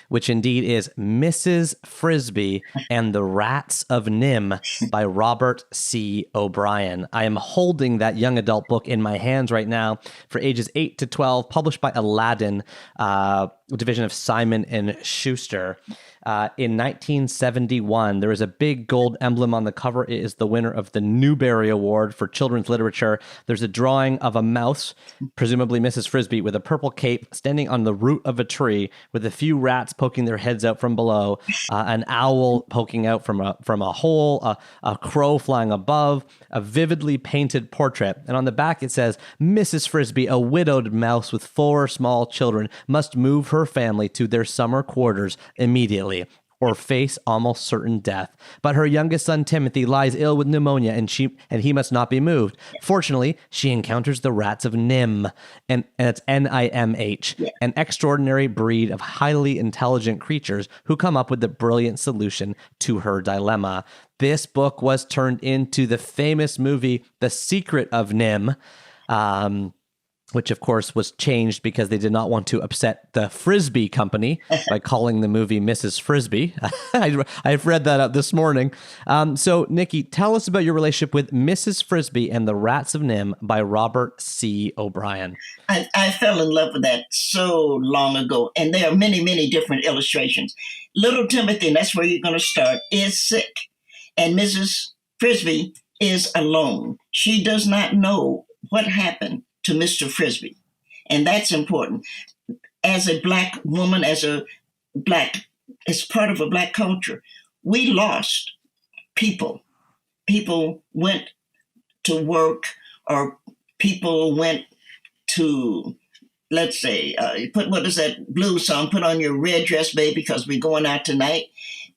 which indeed is Mrs. Frisbee and the Rats of Nim by Robert C. O'Brien. I am holding that young adult book in my hands right now for ages 8 to 12, published by Aladdin, division of Simon and Schuster. In 1971, there is a big gold emblem on the cover. It is the winner of the Newbery Award for Children's Literature. There's a drawing of a mouse, presumably Mrs. Frisbee, with a purple cape standing on the root of a tree with a few rats poking their heads out from below, an owl poking out from a hole, a crow flying above, a vividly painted portrait. And on the back it says, Mrs. Frisbee, a widowed mouse with 4 small children, must move her family to their summer quarters immediately, or face almost certain death. But her youngest son, Timothy, lies ill with pneumonia, and he must not be moved. Fortunately, she encounters the rats of Nim, and it's Nimh, an extraordinary breed of highly intelligent creatures who come up with the brilliant solution to her dilemma. This book was turned into the famous movie, The Secret of Nim, which of course was changed because they did not want to upset the Frisbee company by calling the movie Mrs. Frisbee. I've read that out this morning. So Nikki, tell us about your relationship with Mrs. Frisbee and the Rats of Nim by Robert C. O'Brien. I fell in love with that so long ago, and there are many, many different illustrations. Little Timothy, and that's where you're going to start, is sick, and Mrs. Frisbee is alone. She does not know what happened to Mr. Frisbee, and that's important. As a Black woman, as part of a Black culture, we lost people. People went to work, or people went to, let's say, what is that blues song? Put on your red dress, baby, because we're going out tonight.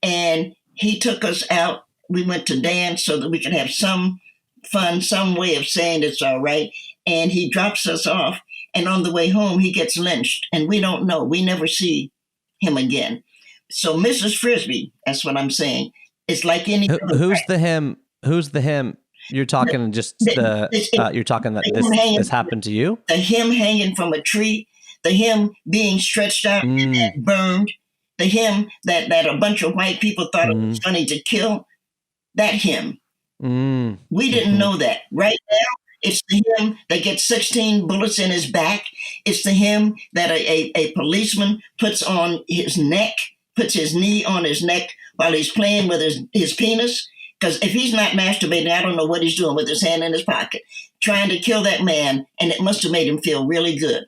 And he took us out. We went to dance so that we could have some fun, some way of saying it's all right. And he drops us off. And on the way home, he gets lynched. And we don't know. We never see him again. So Mrs. Frisbee, that's what I'm saying. It's like any other Who's the him? Who's the him? You're talking you're talking that this happened to you? The him hanging from a tree, the him being stretched out and burned, the him that a bunch of white people thought it was funny to kill, that him. We didn't know that. Right now, it's the him that gets 16 bullets in his back. It's the him that a policeman puts on his neck, puts his knee on his neck while he's playing with his penis. Because if he's not masturbating, I don't know what he's doing with his hand in his pocket, trying to kill that man, and it must have made him feel really good.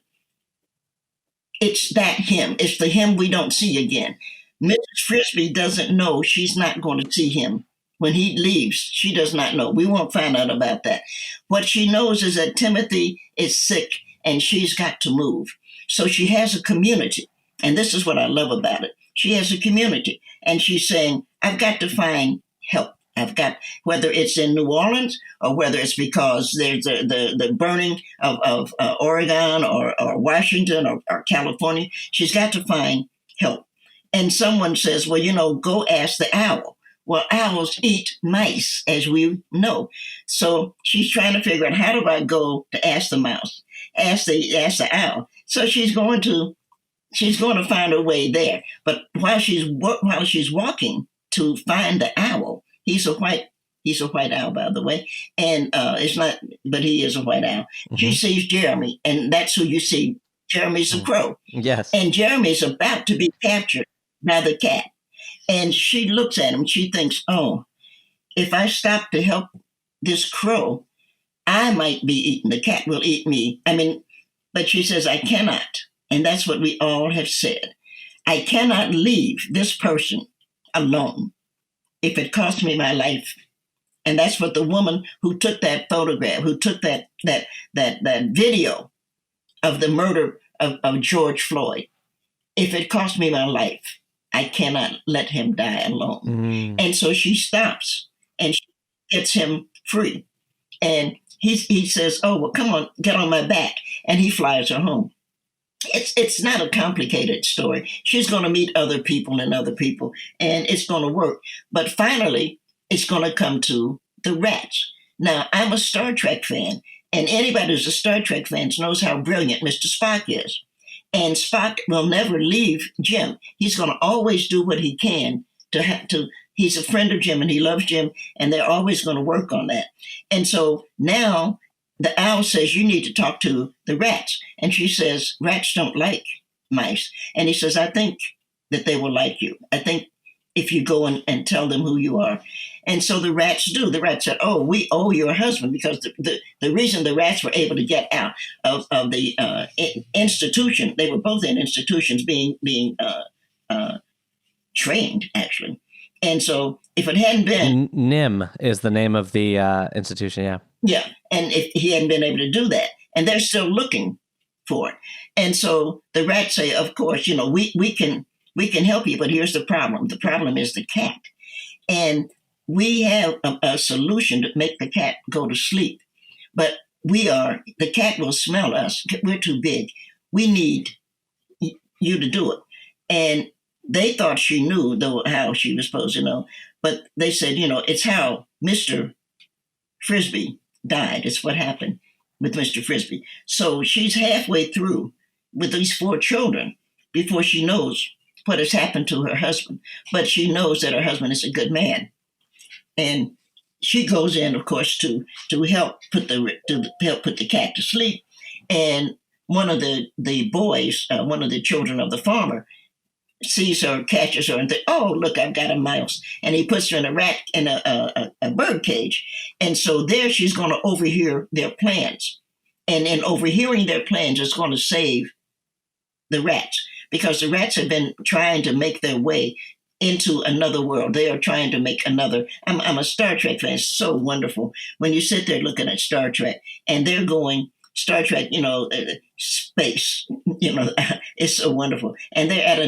It's that him. It's the him we don't see again. Mrs. Frisbee doesn't know she's not going to see him. When he leaves, she does not know. We won't find out about that. What she knows is that Timothy is sick and she's got to move. So she has a community. And this is what I love about it. She has a community. And she's saying, I've got to find help. I've got, whether it's in New Orleans or whether it's because there's the burning of Oregon or Washington or California, she's got to find help. And someone says, well, go ask the owl. Well, owls eat mice, as we know. So she's trying to figure out, how do I go to ask the mouse, ask the owl? So she's going to find her way there. But while she's walking to find the owl, he's a white owl, by the way, and it's not, but he is a white owl. She sees Jeremy, and that's who you see. Jeremy's a crow. Yes. And Jeremy's about to be captured by the cat. And she looks at him, she thinks, oh, if I stop to help this crow, I might be eaten. The cat will eat me. But she says, I cannot. And that's what we all have said. I cannot leave this person alone if it costs me my life. And that's what the woman who took that photograph, who took that video of the murder of George Floyd, if it cost me my life, I cannot let him die alone. And so she stops and she gets him free. And he says, oh, well, come on, get on my back. And he flies her home. It's not a complicated story. She's going to meet other people, and it's going to work. But finally, it's going to come to the rats. Now, I'm a Star Trek fan, and anybody who's a Star Trek fan knows how brilliant Mr. Spock is. And Spock will never leave Jim. He's going to always do what he can he's a friend of Jim, and he loves Jim, and they're always going to work on that. And so now the owl says, you need to talk to the rats. And she says, rats don't like mice. And he says, I think that they will like you. I think if you go and tell them who you are. And so the rats do. The rats said, oh, we owe your husband, because the reason the rats were able to get out of the institution, they were both in institutions being trained, actually. And so if it hadn't been... NIM is the name of the institution, yeah. Yeah, and if he hadn't been able to do that, and they're still looking for it. And so the rats say, of course, we can help you, but here's the problem. The problem is the cat. And we have a solution to make the cat go to sleep. But the cat will smell us. We're too big. We need you to do it. And they thought she knew, though, how she was supposed to know. But they said, it's how Mr. Frisbee died. It's what happened. with Mr. Frisbee. So she's halfway through with these 4 children before she knows what has happened to her husband. But she knows that her husband is a good man. And she goes in, of course, to help put the cat to sleep. And one of the boys, one of the children of the farmer, sees her, catches her, and thinks, "Oh, look, I've got a mouse." And he puts her in a bird cage. And so there she's going to overhear their plans. And in overhearing their plans, it's going to save the rats, because the rats have been trying to make their way into another world. They are trying to make another. I'm a Star Trek fan. It's so wonderful when you sit there looking at Star Trek and they're going Star Trek, space. It's so wonderful. And they're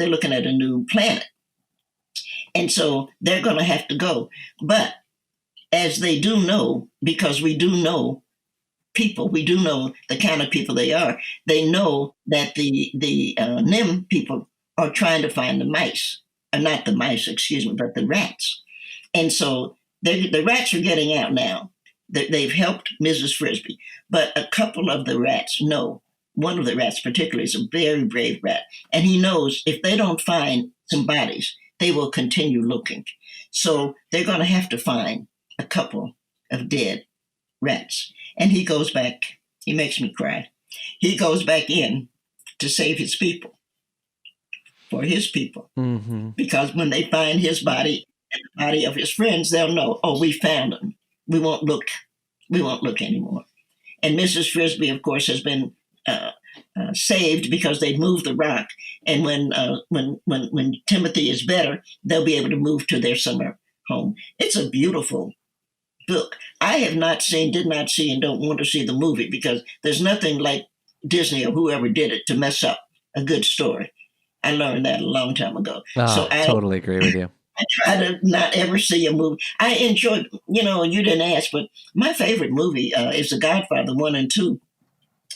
looking at a new planet. And so they're going to have to go. But as they do know, because we do know people, we do know the kind of people they are. They know that the NIM people are trying to find the mice, or not the mice, excuse me, but the rats. And so the rats are getting out now. They've helped Mrs. Frisbee, but a couple of the rats know. One of the rats particularly is a very brave rat, and he knows if they don't find some bodies, they will continue looking. So they're going to have to find a couple of dead rats. And he goes back. He makes me cry. He goes back in to save his people, for his people. Mm-hmm. Because when they find his body and the body of his friends, they'll know, oh, we found him. We won't look anymore. And Mrs. Frisbee, of course, has been saved because they moved the rock. And when Timothy is better, they'll be able to move to their summer home. It's a beautiful book. I did not see, and don't want to see the movie, because there's nothing like Disney or whoever did it to mess up a good story. I learned that a long time ago. So I totally agree with you. I try to not ever see a movie. I enjoyed, you didn't ask, but my favorite movie is The Godfather 1 and 2.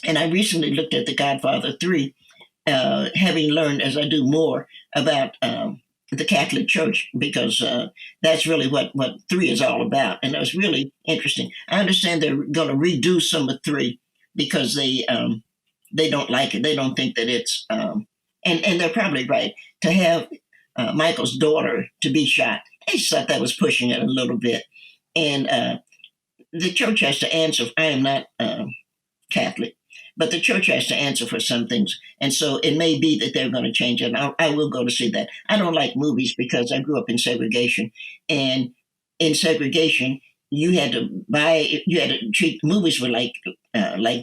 And I recently looked at The Godfather 3, having learned, as I do more, about the Catholic Church, because that's really what 3 is all about. And it was really interesting. I understand they're going to redo some of 3 because they don't like it. They don't think that it's, and they're probably right, to have Michael's daughter to be shot. I just thought that was pushing it a little bit. And the church has to answer. I am not Catholic, but the church has to answer for some things. And so it may be that they're going to change it. I will go to see that. I don't like movies because I grew up in segregation. And in segregation, you had to treat movies were like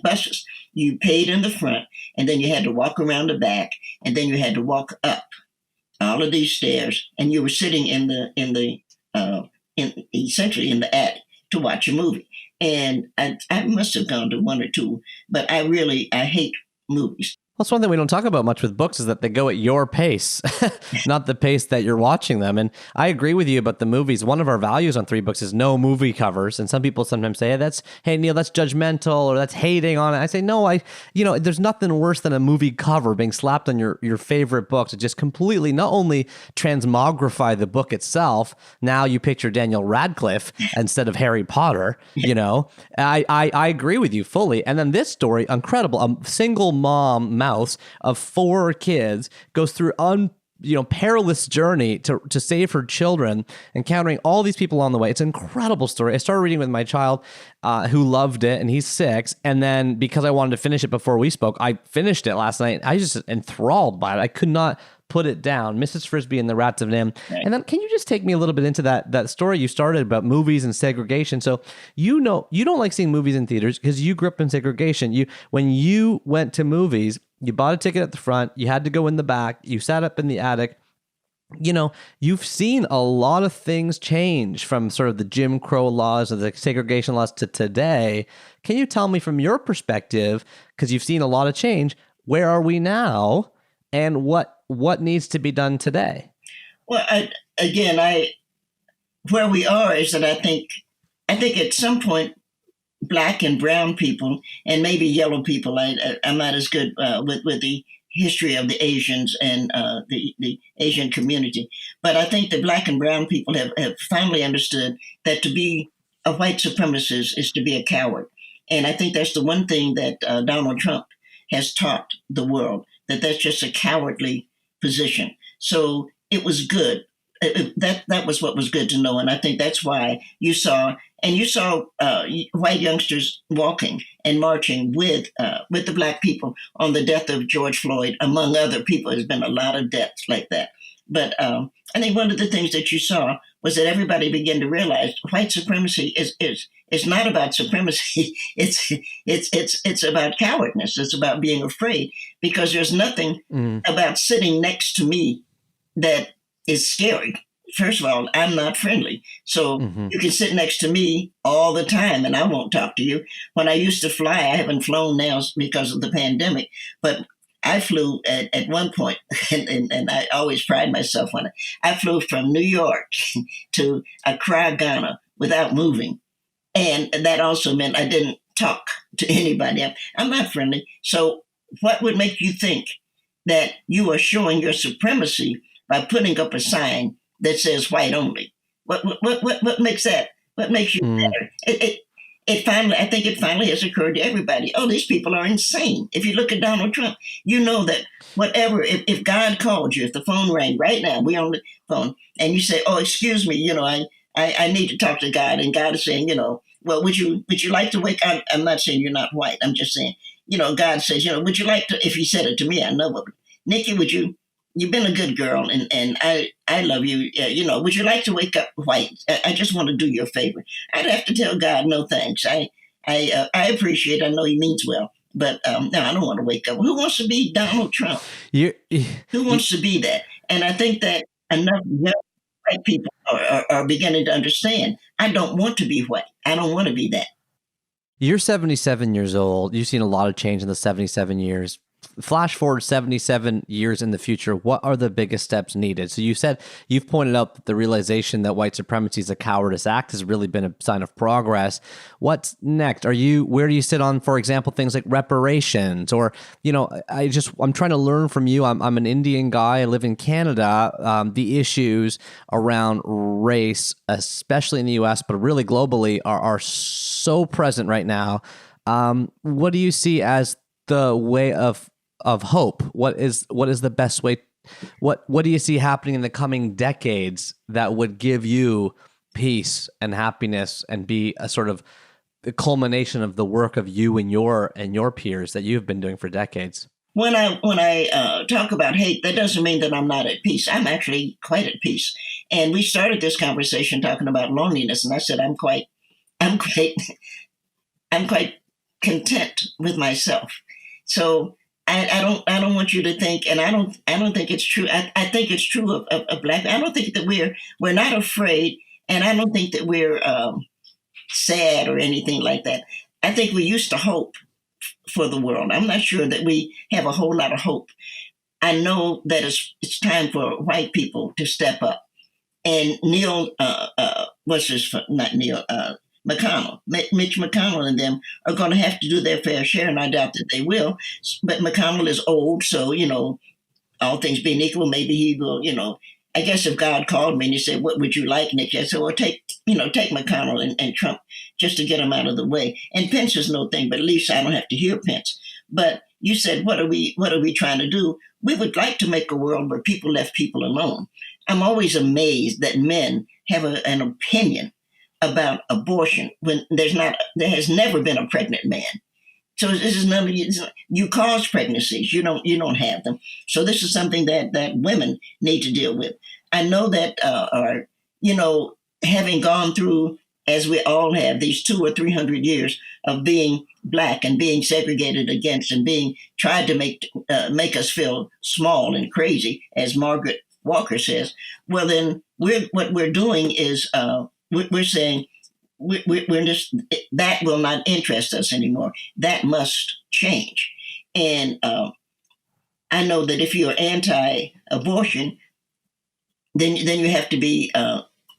buses. You paid in the front, and then you had to walk around the back, and then you had to walk up all of these stairs, and you were sitting essentially in the attic to watch a movie. And I must have gone to 1 or 2, but I hate movies. Well, that's one thing we don't talk about much with books, is that they go at your pace, not the pace that you're watching them. And I agree with you about the movies. One of our values on 3 Books is no movie covers. And some people sometimes say, hey, Neil, that's judgmental, or that's hating on it. I say, no, there's nothing worse than a movie cover being slapped on your favorite book to just completely not only transmogrify the book itself. Now you picture Daniel Radcliffe instead of Harry Potter, I agree with you fully. And then this story, incredible, a single mom of 4 kids goes through perilous journey to save her children, encountering all these people along the way. It's an incredible story. I started reading with my child who loved it, and he's 6. And then because I wanted to finish it before we spoke, I finished it last night. I was just enthralled by it. I could not put it down. Mrs. Frisbee and the Rats of Nim. Right. And then can you just take me a little bit into that story you started about movies and segregation? So you don't like seeing movies in theaters because you grew up in segregation. When you went to movies, you bought a ticket at the front, you had to go in the back, you sat up in the attic. You've seen a lot of things change from sort of the Jim Crow laws or the segregation laws to today. Can you tell me from your perspective, because you've seen a lot of change, where are we now and what needs to be done today? Well, where we are is that I think at some point, Black and brown people, and maybe yellow people, I'm not as good with the history of the Asians and the Asian community. But I think the Black and brown people have finally understood that to be a white supremacist is to be a coward. And I think that's the one thing that Donald Trump has taught the world, that that's just a cowardly position. So it was good. That was what was good to know. And I think that's why you saw white youngsters walking and marching with the black people on the death of George Floyd, among other people. There's been a lot of deaths like that. But I think one of the things that you saw was that everybody began to realize white supremacy is not about supremacy. It's about cowardness. It's about being afraid, because there's nothing about sitting next to me that is scary. First of all, I'm not friendly. So you can sit next to me all the time and I won't talk to you. When I used to fly, I haven't flown now because of the pandemic, but I flew at one point, and I always pride myself on it. I flew from New York to Accra, Ghana, without moving. And that also meant I didn't talk to anybody. I'm not friendly. So what would make you think that you are showing your supremacy by putting up a sign that says white only? What makes that? What makes you better? I think it finally has occurred to everybody. Oh, these people are insane. If you look at Donald Trump, you know that whatever, if God called you, if the phone rang right now, we on the phone, and you say, oh, excuse me, I need to talk to God. And God is saying, well, would you like to wake up? I'm not saying you're not white. I'm just saying, God says, would you like to, if he said it to me, I know, but Nikki, you've been a good girl and I love you. Would you like to wake up white? I just want to do you a favor. I'd have to tell God, no, thanks. I appreciate it. I know he means well, but no, I don't want to wake up. Who wants to be Donald Trump? Who wants to be that? And I think that enough young white people are beginning to understand. I don't want to be white. I don't want to be that. You're 77 years old. You've seen a lot of change in the 77 years. Flash forward 77 years in the future, what are the biggest steps needed? So you've pointed out that the realization that white supremacy is a cowardice act has really been a sign of progress. What's next? Where do you sit on, for example, things like reparations? Or, I'm trying to learn from you. I'm an Indian guy. I live in Canada. The issues around race, especially in the US, but really globally, are so present right now. What do you see as the way of hope? What is the best way? What do you see happening in the coming decades that would give you peace and happiness and be a sort of the culmination of the work of you and your peers that you've been doing for decades? When I talk about hate, that doesn't mean that I'm not at peace. I'm actually quite at peace. And we started this conversation talking about loneliness, and I said I'm quite content with myself. So I don't want you to think, and I don't think it's true. I think it's true of black. I don't think that we're not afraid, and I don't think that we're sad or anything like that. I think we used to hope for the world. I'm not sure that we have a whole lot of hope. I know that it's time for white people to step up. And McConnell, Mitch McConnell and them are going to have to do their fair share, and I doubt that they will. But McConnell is old, so, all things being equal, maybe he will, I guess if God called me and he said, what would you like, Nick? I said, well, take McConnell and Trump just to get them out of the way. And Pence is no thing, but at least I don't have to hear Pence. But you said, what are we trying to do? We would like to make a world where people left people alone. I'm always amazed that men have an opinion about abortion when there has never been a pregnant man. So this is none of you cause pregnancies. You don't have them. So this is something that women need to deal with. I know that having gone through, as we all have, these 200 or 300 years of being black and being segregated against and being tried to make us feel small and crazy, as Margaret Walker says. Well, then what we're doing is we're saying we're just, that will not interest us anymore. That must change. And I know that if you're anti-abortion, then you have to be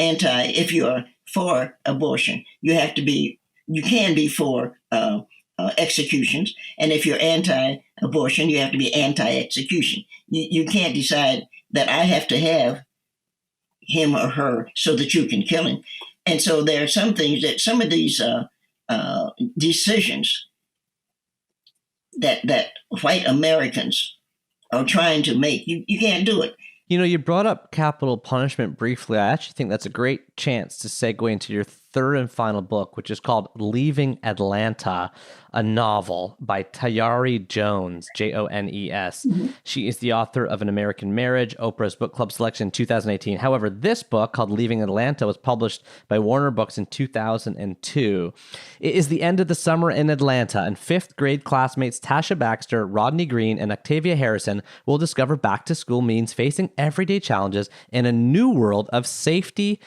anti. If you're for abortion, you can be for executions. And if you're anti-abortion, you have to be anti-execution. You can't decide that I have to have him or her so that you can kill him. And so there are some things that some of these decisions that white Americans are trying to make, you can't do it. You brought up capital punishment briefly. I actually think that's a great chance to segue into your third and final book, which is called Leaving Atlanta, a novel by Tayari Jones, Jones. Mm-hmm. She is the author of An American Marriage, Oprah's Book Club selection in 2018. However, this book, called Leaving Atlanta, was published by Warner Books in 2002. It is the end of the summer in Atlanta, and fifth grade classmates Tasha Baxter, Rodney Green, and Octavia Harrison will discover back to school means facing everyday challenges in a new world of safety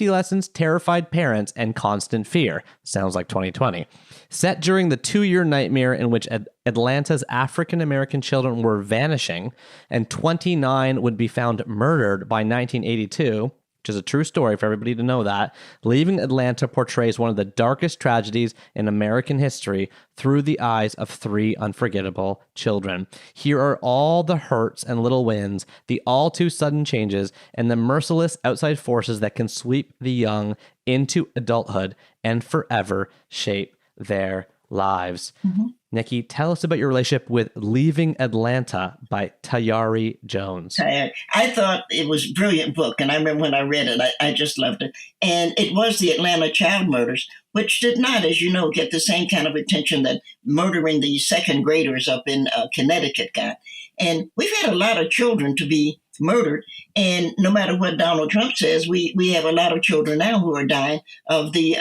lessons, terrified parents, and constant fear. Sounds like 2020. Set during the 2-year nightmare in which Atlanta's African-American children were vanishing and 29 would be found murdered by 1982, which is a true story for everybody to know that, Leaving Atlanta portrays one of the darkest tragedies in American history through the eyes of 3 unforgettable children. Here are all the hurts and little wins, the all too sudden changes, and the merciless outside forces that can sweep the young into adulthood and forever shape their lives. Mm-hmm. Nikki, tell us about your relationship with Leaving Atlanta by Tayari Jones. I thought it was a brilliant book, and I remember when I read it, I just loved it. And it was the Atlanta child murders, which did not, as you know, get the same kind of attention that murdering the second graders up in Connecticut got. And we've had a lot of children to be murdered, and no matter what Donald Trump says, we have a lot of children now who are dying of the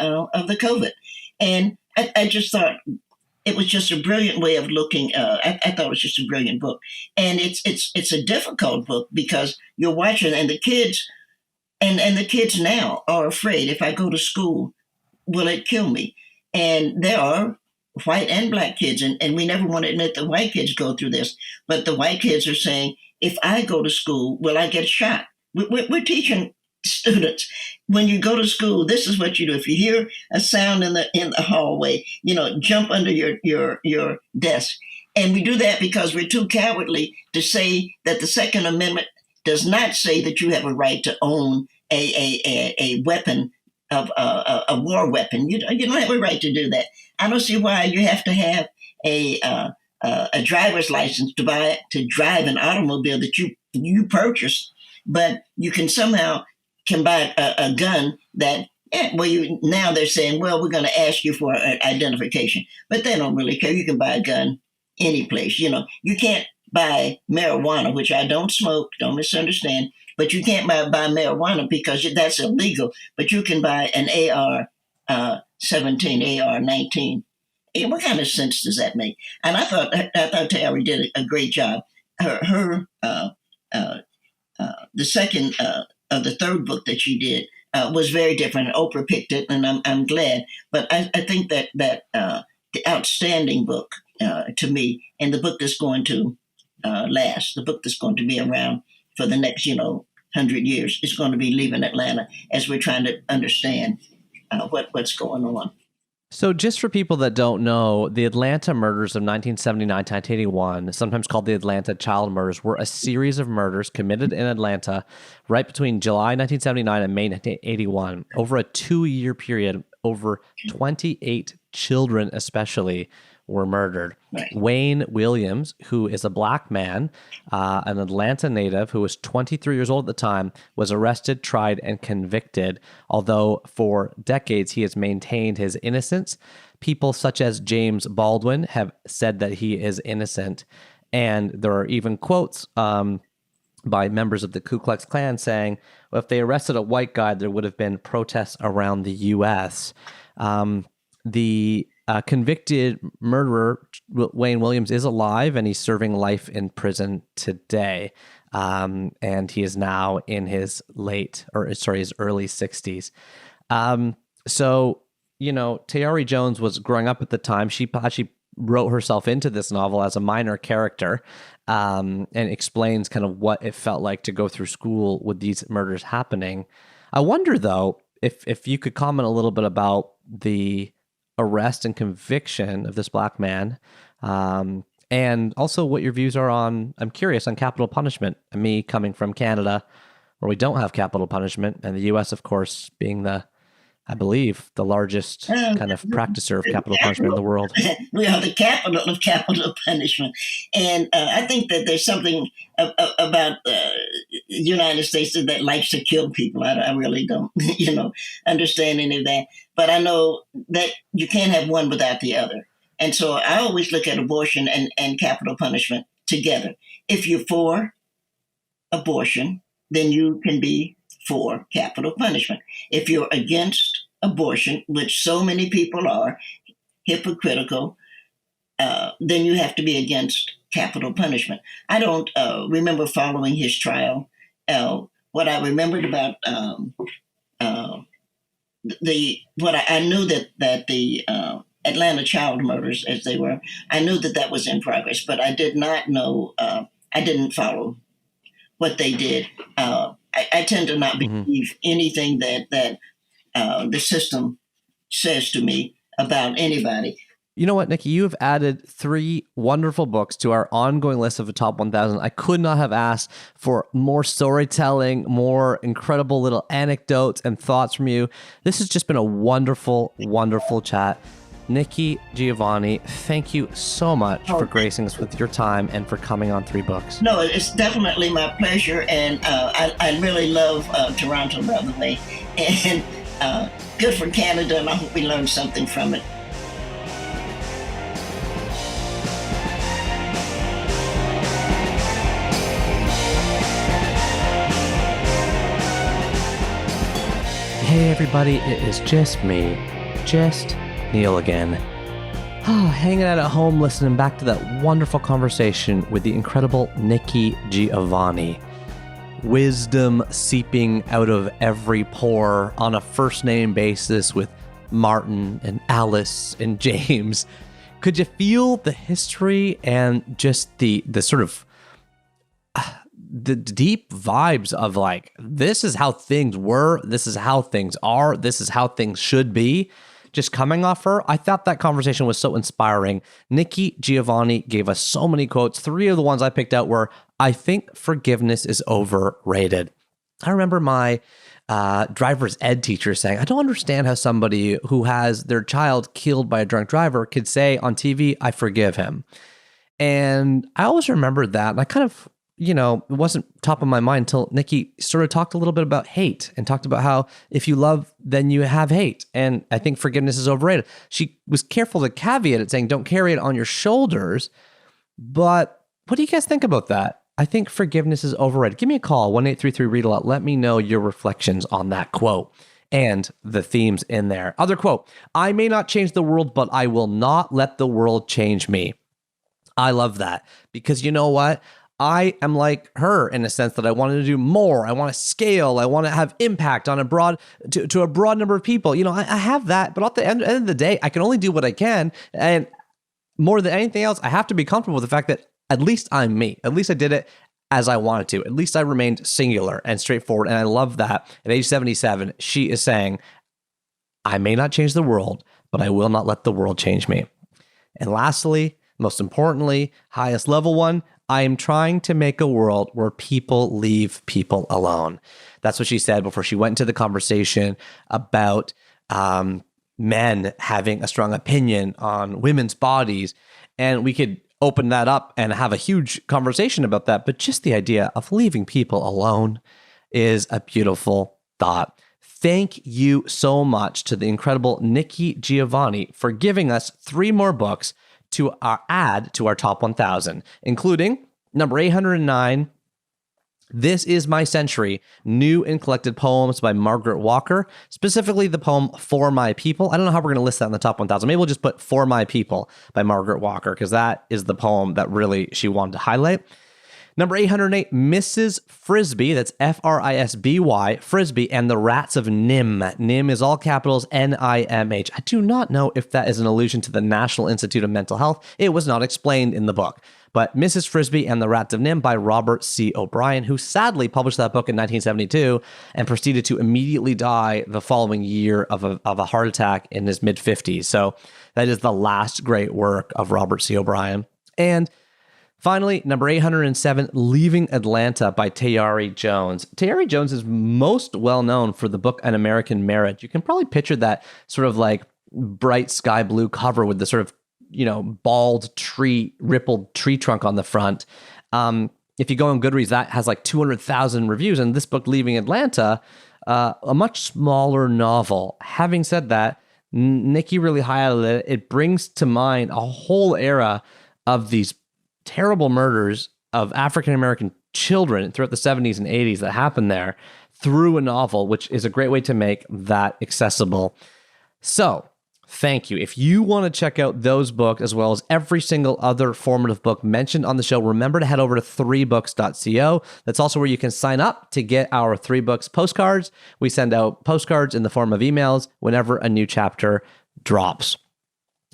COVID. And I just thought it was just a brilliant way of looking. I thought it was just a brilliant book, and it's a difficult book because you're watching, and the kids, and the kids now are afraid. If I go to school, will it kill me? And there are white and black kids, and we never want to admit that white kids go through this, but the white kids are saying, if I go to school, will I get shot? We're teaching students, when you go to school, this is what you do. If you hear a sound in the hallway, jump under your desk. And we do that because we're too cowardly to say that the Second Amendment does not say that you have a right to own a weapon, of a war weapon. You don't have a right to do that. I don't see why you have to have a driver's license to drive an automobile that you purchased, but you can somehow buy a gun that, now they're saying, well, we're going to ask you for an identification, but they don't really care. You can buy a gun any place. You can't buy marijuana, which I don't smoke, don't misunderstand, but you can't buy marijuana because that's illegal, but you can buy an AR-17, AR-19. Hey, what kind of sense does that make? And I thought Tayari did a great job. The second of the third book that she did was very different. Oprah picked it, and I'm glad. But I think that the outstanding book to me, and the book that's going to last, the book that's going to be around for the next 100 years, is going to be Leaving Atlanta, as we're trying to understand what's going on. So just for people that don't know, the Atlanta murders of 1979 to 1981, sometimes called the Atlanta child murders, were a series of murders committed in Atlanta right between July 1979 and May 1981. Over a 2-year period, over 28 children especially were murdered. Right. Wayne Williams, who is a black man, an Atlanta native who was 23 years old at the time, was arrested, tried, and convicted. Although for decades he has maintained his innocence. People such as James Baldwin have said that he is innocent. And there are even quotes by members of the Ku Klux Klan saying, well, if they arrested a white guy, there would have been protests around the U.S. The convicted murderer, Wayne Williams, is alive, and he's serving life in prison today. And he is now in his early 60s. So, Tayari Jones was growing up at the time. She actually wrote herself into this novel as a minor character, and explains kind of what it felt like to go through school with these murders happening. I wonder, though, if you could comment a little bit about the arrest and conviction of this black man, and also what your views are on, I'm curious, on capital punishment. Me coming from Canada, where we don't have capital punishment, and the U.S., of course, being I believe, the largest kind of practicer of capital punishment in the world. We are the capital of capital punishment. And I think that there's something about the United States that likes to kill people. I really don't, understand any of that. But I know that you can't have one without the other. And so I always look at abortion and capital punishment together. If you're for abortion, then you can be for capital punishment. If you're against abortion, which so many people are hypocritical, then you have to be against capital punishment. I don't remember following his trial. What I remembered about I knew that the Atlanta child murders, as they were, I knew that was in progress, but I did not know. I didn't follow what they did. I tend to not believe anything that the system says to me about anybody. You know what, Nikki? You have added 3 wonderful books to our ongoing list of the top 1,000. I could not have asked for more storytelling, more incredible little anecdotes and thoughts from you. This has just been a wonderful, wonderful chat. Nikki Giovanni, thank you so much for gracing us with your time and for coming on 3 books. No, it's definitely my pleasure, and I really love Toronto, by the way, and good for Canada, and I hope we learned something from it. Hey everybody, it is just me, just Neil again. Hanging out at home listening back to that wonderful conversation with the incredible Nikki Giovanni. Wisdom seeping out of every pore on a first name basis with Martin and Alice and James. Could you feel the history and just the sort of the deep vibes of like, this is how things were, this is how things are, this is how things should be, just coming off her? I thought that conversation was so inspiring. Nikki Giovanni gave us so many quotes. 3 of the ones I picked out were, I think forgiveness is overrated. I remember my driver's ed teacher saying, I don't understand how somebody who has their child killed by a drunk driver could say on TV, I forgive him. And I always remembered that. And I kind of, it wasn't top of my mind until Nikki sort of talked a little bit about hate and talked about how if you love, then you have hate. And I think forgiveness is overrated. She was careful to caveat it, saying, don't carry it on your shoulders. But what do you guys think about that? I think forgiveness is overrated. Give me a call, 1-833-READ-A-LOT. Let me know your reflections on that quote and the themes in there. Other quote, I may not change the world, but I will not let the world change me. I love that because you know what? I am like her in a sense that I wanted to do more. I want to scale. I want to have impact on a broad number of people. I have that, but at the end of the day, I can only do what I can. And more than anything else, I have to be comfortable with the fact that at least I'm me. At least I did it as I wanted to. At least I remained singular and straightforward. And I love that. At age 77, she is saying, I may not change the world, but I will not let the world change me. And lastly, most importantly, highest level one, I am trying to make a world where people leave people alone. That's what she said before she went into the conversation about men having a strong opinion on women's bodies. And we could open that up and have a huge conversation about that. But just the idea of leaving people alone is a beautiful thought. Thank you so much to the incredible Nikki Giovanni for giving us 3 more books to add to our top 1,000, including number 809, This Is My Century, New and Collected Poems by Margaret Walker, specifically the poem For My People. I don't know how we're going to list that in the top 1,000. Maybe we'll just put For My People by Margaret Walker, because that is the poem that really she wanted to highlight. Number 808, Mrs. Frisby, that's Frisby, Frisby, and the Rats of Nim. Nim is all capitals, Nimh. I do not know if that is an allusion to the National Institute of Mental Health. It was not explained in the book. But Mrs. Frisby and the Rats of Nim by Robert C. O'Brien, who sadly published that book in 1972 and proceeded to immediately die the following year of a heart attack in his mid-50s. So that is the last great work of Robert C. O'Brien. And Finally, number 807, Leaving Atlanta by Tayari Jones. Tayari Jones is most well known for the book An American Marriage. You can probably picture that sort of like bright sky blue cover with the sort of, bald tree, rippled tree trunk on the front. If you go on Goodreads, that has like 200,000 reviews. And this book, Leaving Atlanta, a much smaller novel. Having said that, Nikki really highlighted it. It brings to mind a whole era of these terrible murders of African-American children throughout the 70s and 80s that happened there through a novel, which is a great way to make that accessible. So, thank you. If you want to check out those books as well as every single other formative book mentioned on the show, remember to head over to 3books.co. That's also where you can sign up to get our 3 Books postcards. We send out postcards in the form of emails whenever a new chapter drops.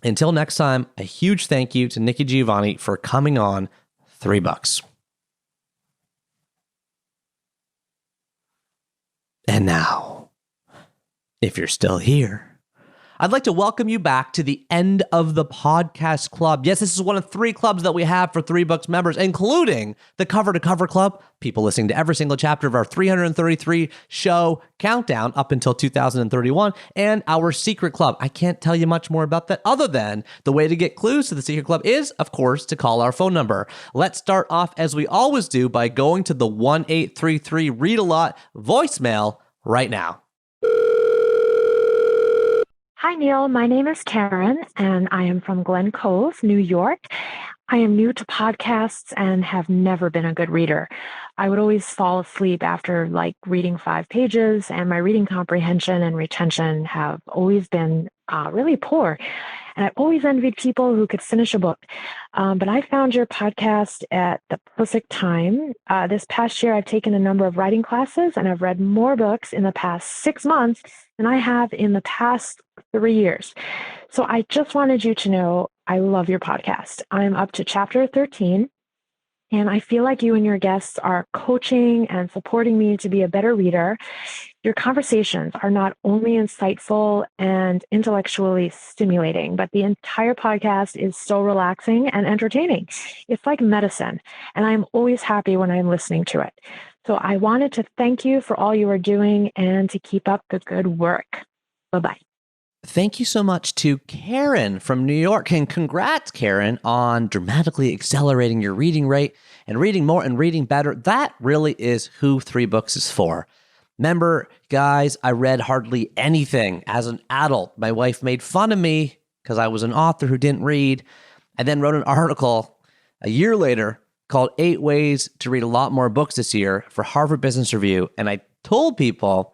Until next time, a huge thank you to Nikki Giovanni for coming on 3 Books. And now, if you're still here, I'd like to welcome you back to the End of the Podcast Club. Yes, this is one of 3 clubs that we have for 3 Books members, including the Cover to Cover Club, people listening to every single chapter of our 333 show countdown up until 2031, and our Secret Club. I can't tell you much more about that other than the way to get clues to the Secret Club is, of course, to call our phone number. Let's start off, as we always do, by going to the 1833 Read a Lot voicemail right now. Hi, Neil. My name is Karen, and I am from Glen Cove, New York. I am new to podcasts and have never been a good reader. I would always fall asleep after reading 5 pages, and my reading comprehension and retention have always been really poor. And I've always envied people who could finish a book. But I found your podcast at the perfect time. This past year, I've taken a number of writing classes, and I've read more books in the past 6 months than I have in the past 3 years. So I just wanted you to know I love your podcast. I'm up to chapter 13. And I feel like you and your guests are coaching and supporting me to be a better reader. Your conversations are not only insightful and intellectually stimulating, but the entire podcast is so relaxing and entertaining. It's like medicine, and I'm always happy when I'm listening to it. So I wanted to thank you for all you are doing and to keep up the good work. Bye-bye. Thank you so much to Karen from New York, and congrats, Karen, on dramatically accelerating your reading rate and reading more and reading better. That really is who 3 Books is for. Remember, guys, I read hardly anything as an adult. My wife made fun of me because I was an author who didn't read. I then wrote an article a year later called 8 Ways to Read a Lot More Books This Year for Harvard Business Review, and I told people,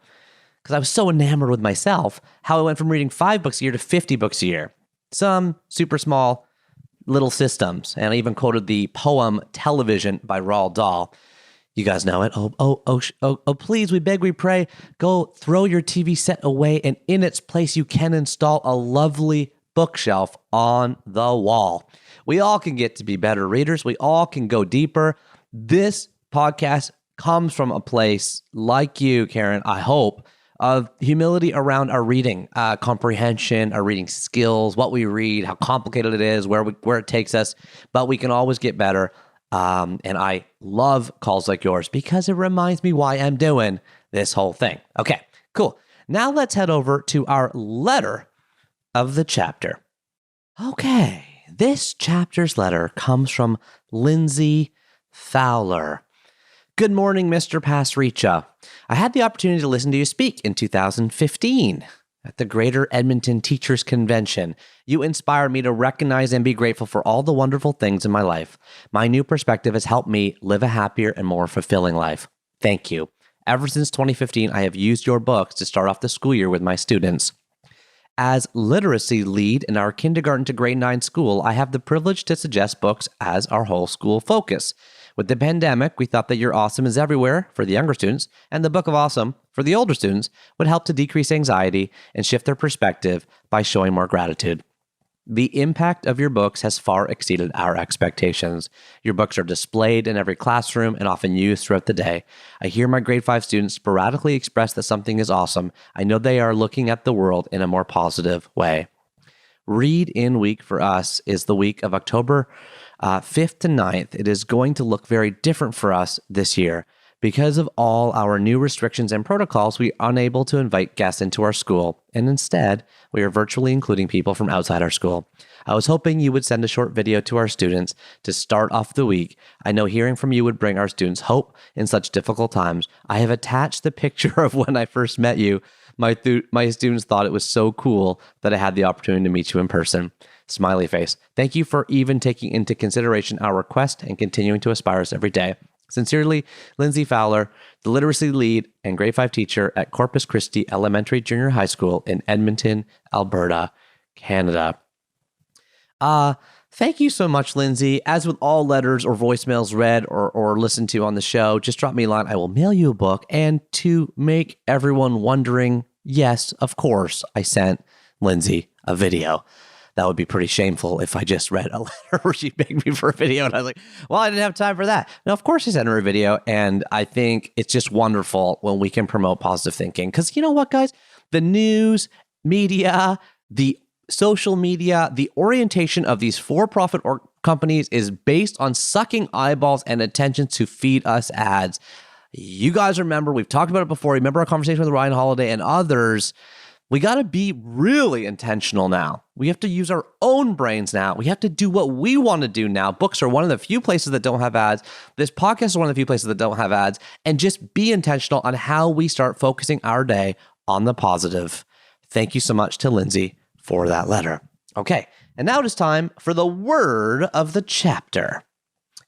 because I was so enamored with myself, how I went from reading 5 books a year to 50 books a year. Some super small little systems. And I even quoted the poem Television by Roald Dahl. You guys know it. Oh, please, we beg, we pray. Go throw your TV set away, and in its place you can install a lovely bookshelf on the wall. We all can get to be better readers. We all can go deeper. This podcast comes from a place like you, Karen, I hope, of humility around our reading comprehension, our reading skills, what we read, how complicated it is, where it takes us, but we can always get better. And I love calls like yours because it reminds me why I'm doing this whole thing. Okay, cool. Now let's head over to our letter of the chapter. Okay, this chapter's letter comes from Lindsay Fowler. Good morning, Mr. Pasricha. I had the opportunity to listen to you speak in 2015 at the Greater Edmonton Teachers Convention. You inspired me to recognize and be grateful for all the wonderful things in my life. My new perspective has helped me live a happier and more fulfilling life. Thank you. Ever since 2015, I have used your books to start off the school year with my students. As literacy lead in our kindergarten to grade 9 school, I have the privilege to suggest books as our whole school focus. With the pandemic, we thought that Your Awesome is Everywhere for the younger students and the Book of Awesome for the older students would help to decrease anxiety and shift their perspective by showing more gratitude. The impact of your books has far exceeded our expectations. Your books are displayed in every classroom and often used throughout the day. I hear my grade 5 students sporadically express that something is awesome. I know they are looking at the world in a more positive way. read-in week for us is the week of October 5th to 9th. It is going to look very different for us this year. Because of all our new restrictions and protocols, we are unable to invite guests into our school, and instead, we are virtually including people from outside our school. I was hoping you would send a short video to our students to start off the week. I know hearing from you would bring our students hope in such difficult times. I have attached the picture of when I first met you. My students thought it was so cool that I had the opportunity to meet you in person. Smiley face. Thank you for even taking into consideration our request and continuing to inspire us every day. Sincerely, Lindsay Fowler, the literacy lead and grade 5 teacher at Corpus Christi Elementary Junior High School in Edmonton, Alberta, Canada. Thank you so much, Lindsay. As with all letters or voicemails read or listened to on the show, just drop me a line. I will mail you a book. And to make everyone wondering, yes, of course, I sent Lindsay a video. That would be pretty shameful if I just read a letter where she begged me for a video and I was like, well, I didn't have time for that. Now, of course, I sent her a video, and I think it's just wonderful when we can promote positive thinking. Because you know what, guys? The news, media, the social media, the orientation of these for-profit companies is based on sucking eyeballs and attention to feed us ads. You guys remember, we've talked about it before. Remember our conversation with Ryan Holiday and others. We got to be really intentional now. We have to use our own brains now. We have to do what we want to do now. Books are one of the few places that don't have ads. This podcast is one of the few places that don't have ads. And just be intentional on how we start focusing our day on the positive. Thank you so much to Lindsay for that letter. Okay, and now it is time for the word of the chapter.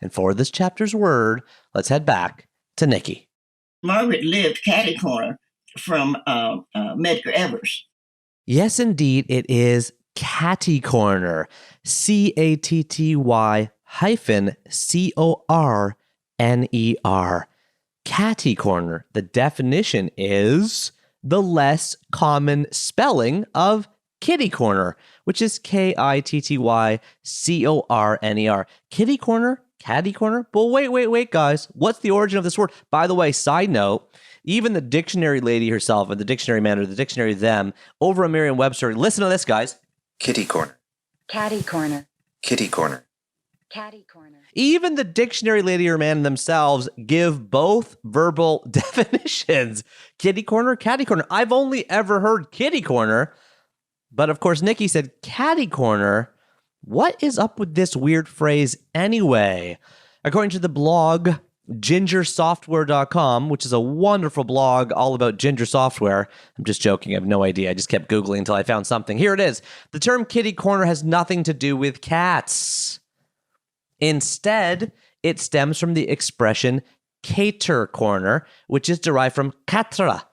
And for this chapter's word, let's head back to Nikki. Margaret lived catty corner from Medgar Evers. Yes, indeed, it is catty corner. CATTY-CORNER. Catty corner. The definition is the less common spelling of kitty corner, which is KITTYCORNER. Kitty corner, catty corner. But wait, guys. What's the origin of this word? By the way, side note, even the dictionary lady herself, or the dictionary man, or the dictionary them, over on Merriam-Webster, listen to this, guys. Kitty corner. Catty corner. Kitty corner. Catty corner. Even the dictionary lady or man themselves give both verbal definitions. Kitty corner, catty corner. I've only ever heard kitty corner, but of course, Nikki said catty corner. What is up with this weird phrase anyway? According to the blog gingersoftware.com, which is a wonderful blog all about ginger software. I'm just joking. I have no idea. I just kept Googling until I found something. Here it is. The term kitty corner has nothing to do with cats. Instead, it stems from the expression cater corner, which is derived from quatre,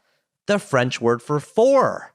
the French word for four.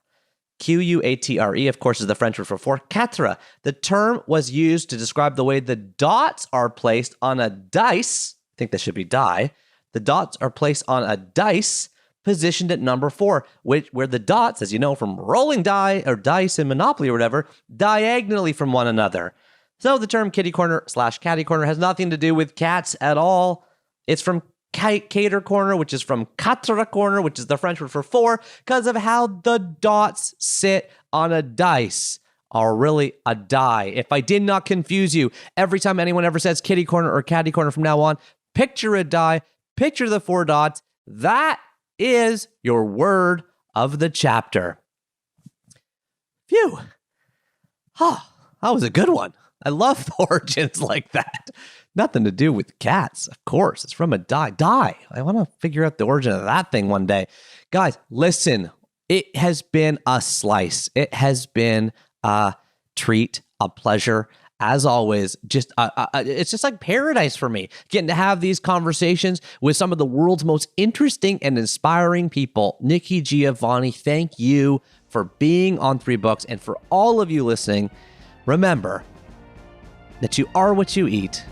Quatre, of course, is the French word for four. Quatre. The term was used to describe the way the dots are placed on a dice. I think that should be die. The dots are placed on a dice positioned at number 4, where the dots, as you know from rolling die or dice in Monopoly or whatever, diagonally from one another. So the term kitty corner / catty corner has nothing to do with cats at all. It's from cater corner, which is from quatre corner, which is the French word for 4, because of how the dots sit on a dice, or really a die. If I did not confuse you, every time anyone ever says kitty corner or catty corner from now on, picture a die, picture the 4 dots. That is your word of the chapter. Phew. Oh, that was a good one. I love the origins like that. Nothing to do with cats, of course. It's from a die. Die. I want to figure out the origin of that thing one day. Guys, listen. It has been a slice. It has been a treat, a pleasure. As always, just it's just like paradise for me, getting to have these conversations with some of the world's most interesting and inspiring people. Nikki Giovanni, thank you for being on 3 Books. And for all of you listening, remember that you are what you eat,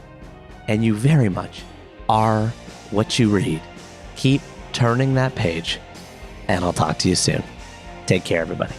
and you very much are what you read. Keep turning that page, and I'll talk to you soon. Take care, everybody.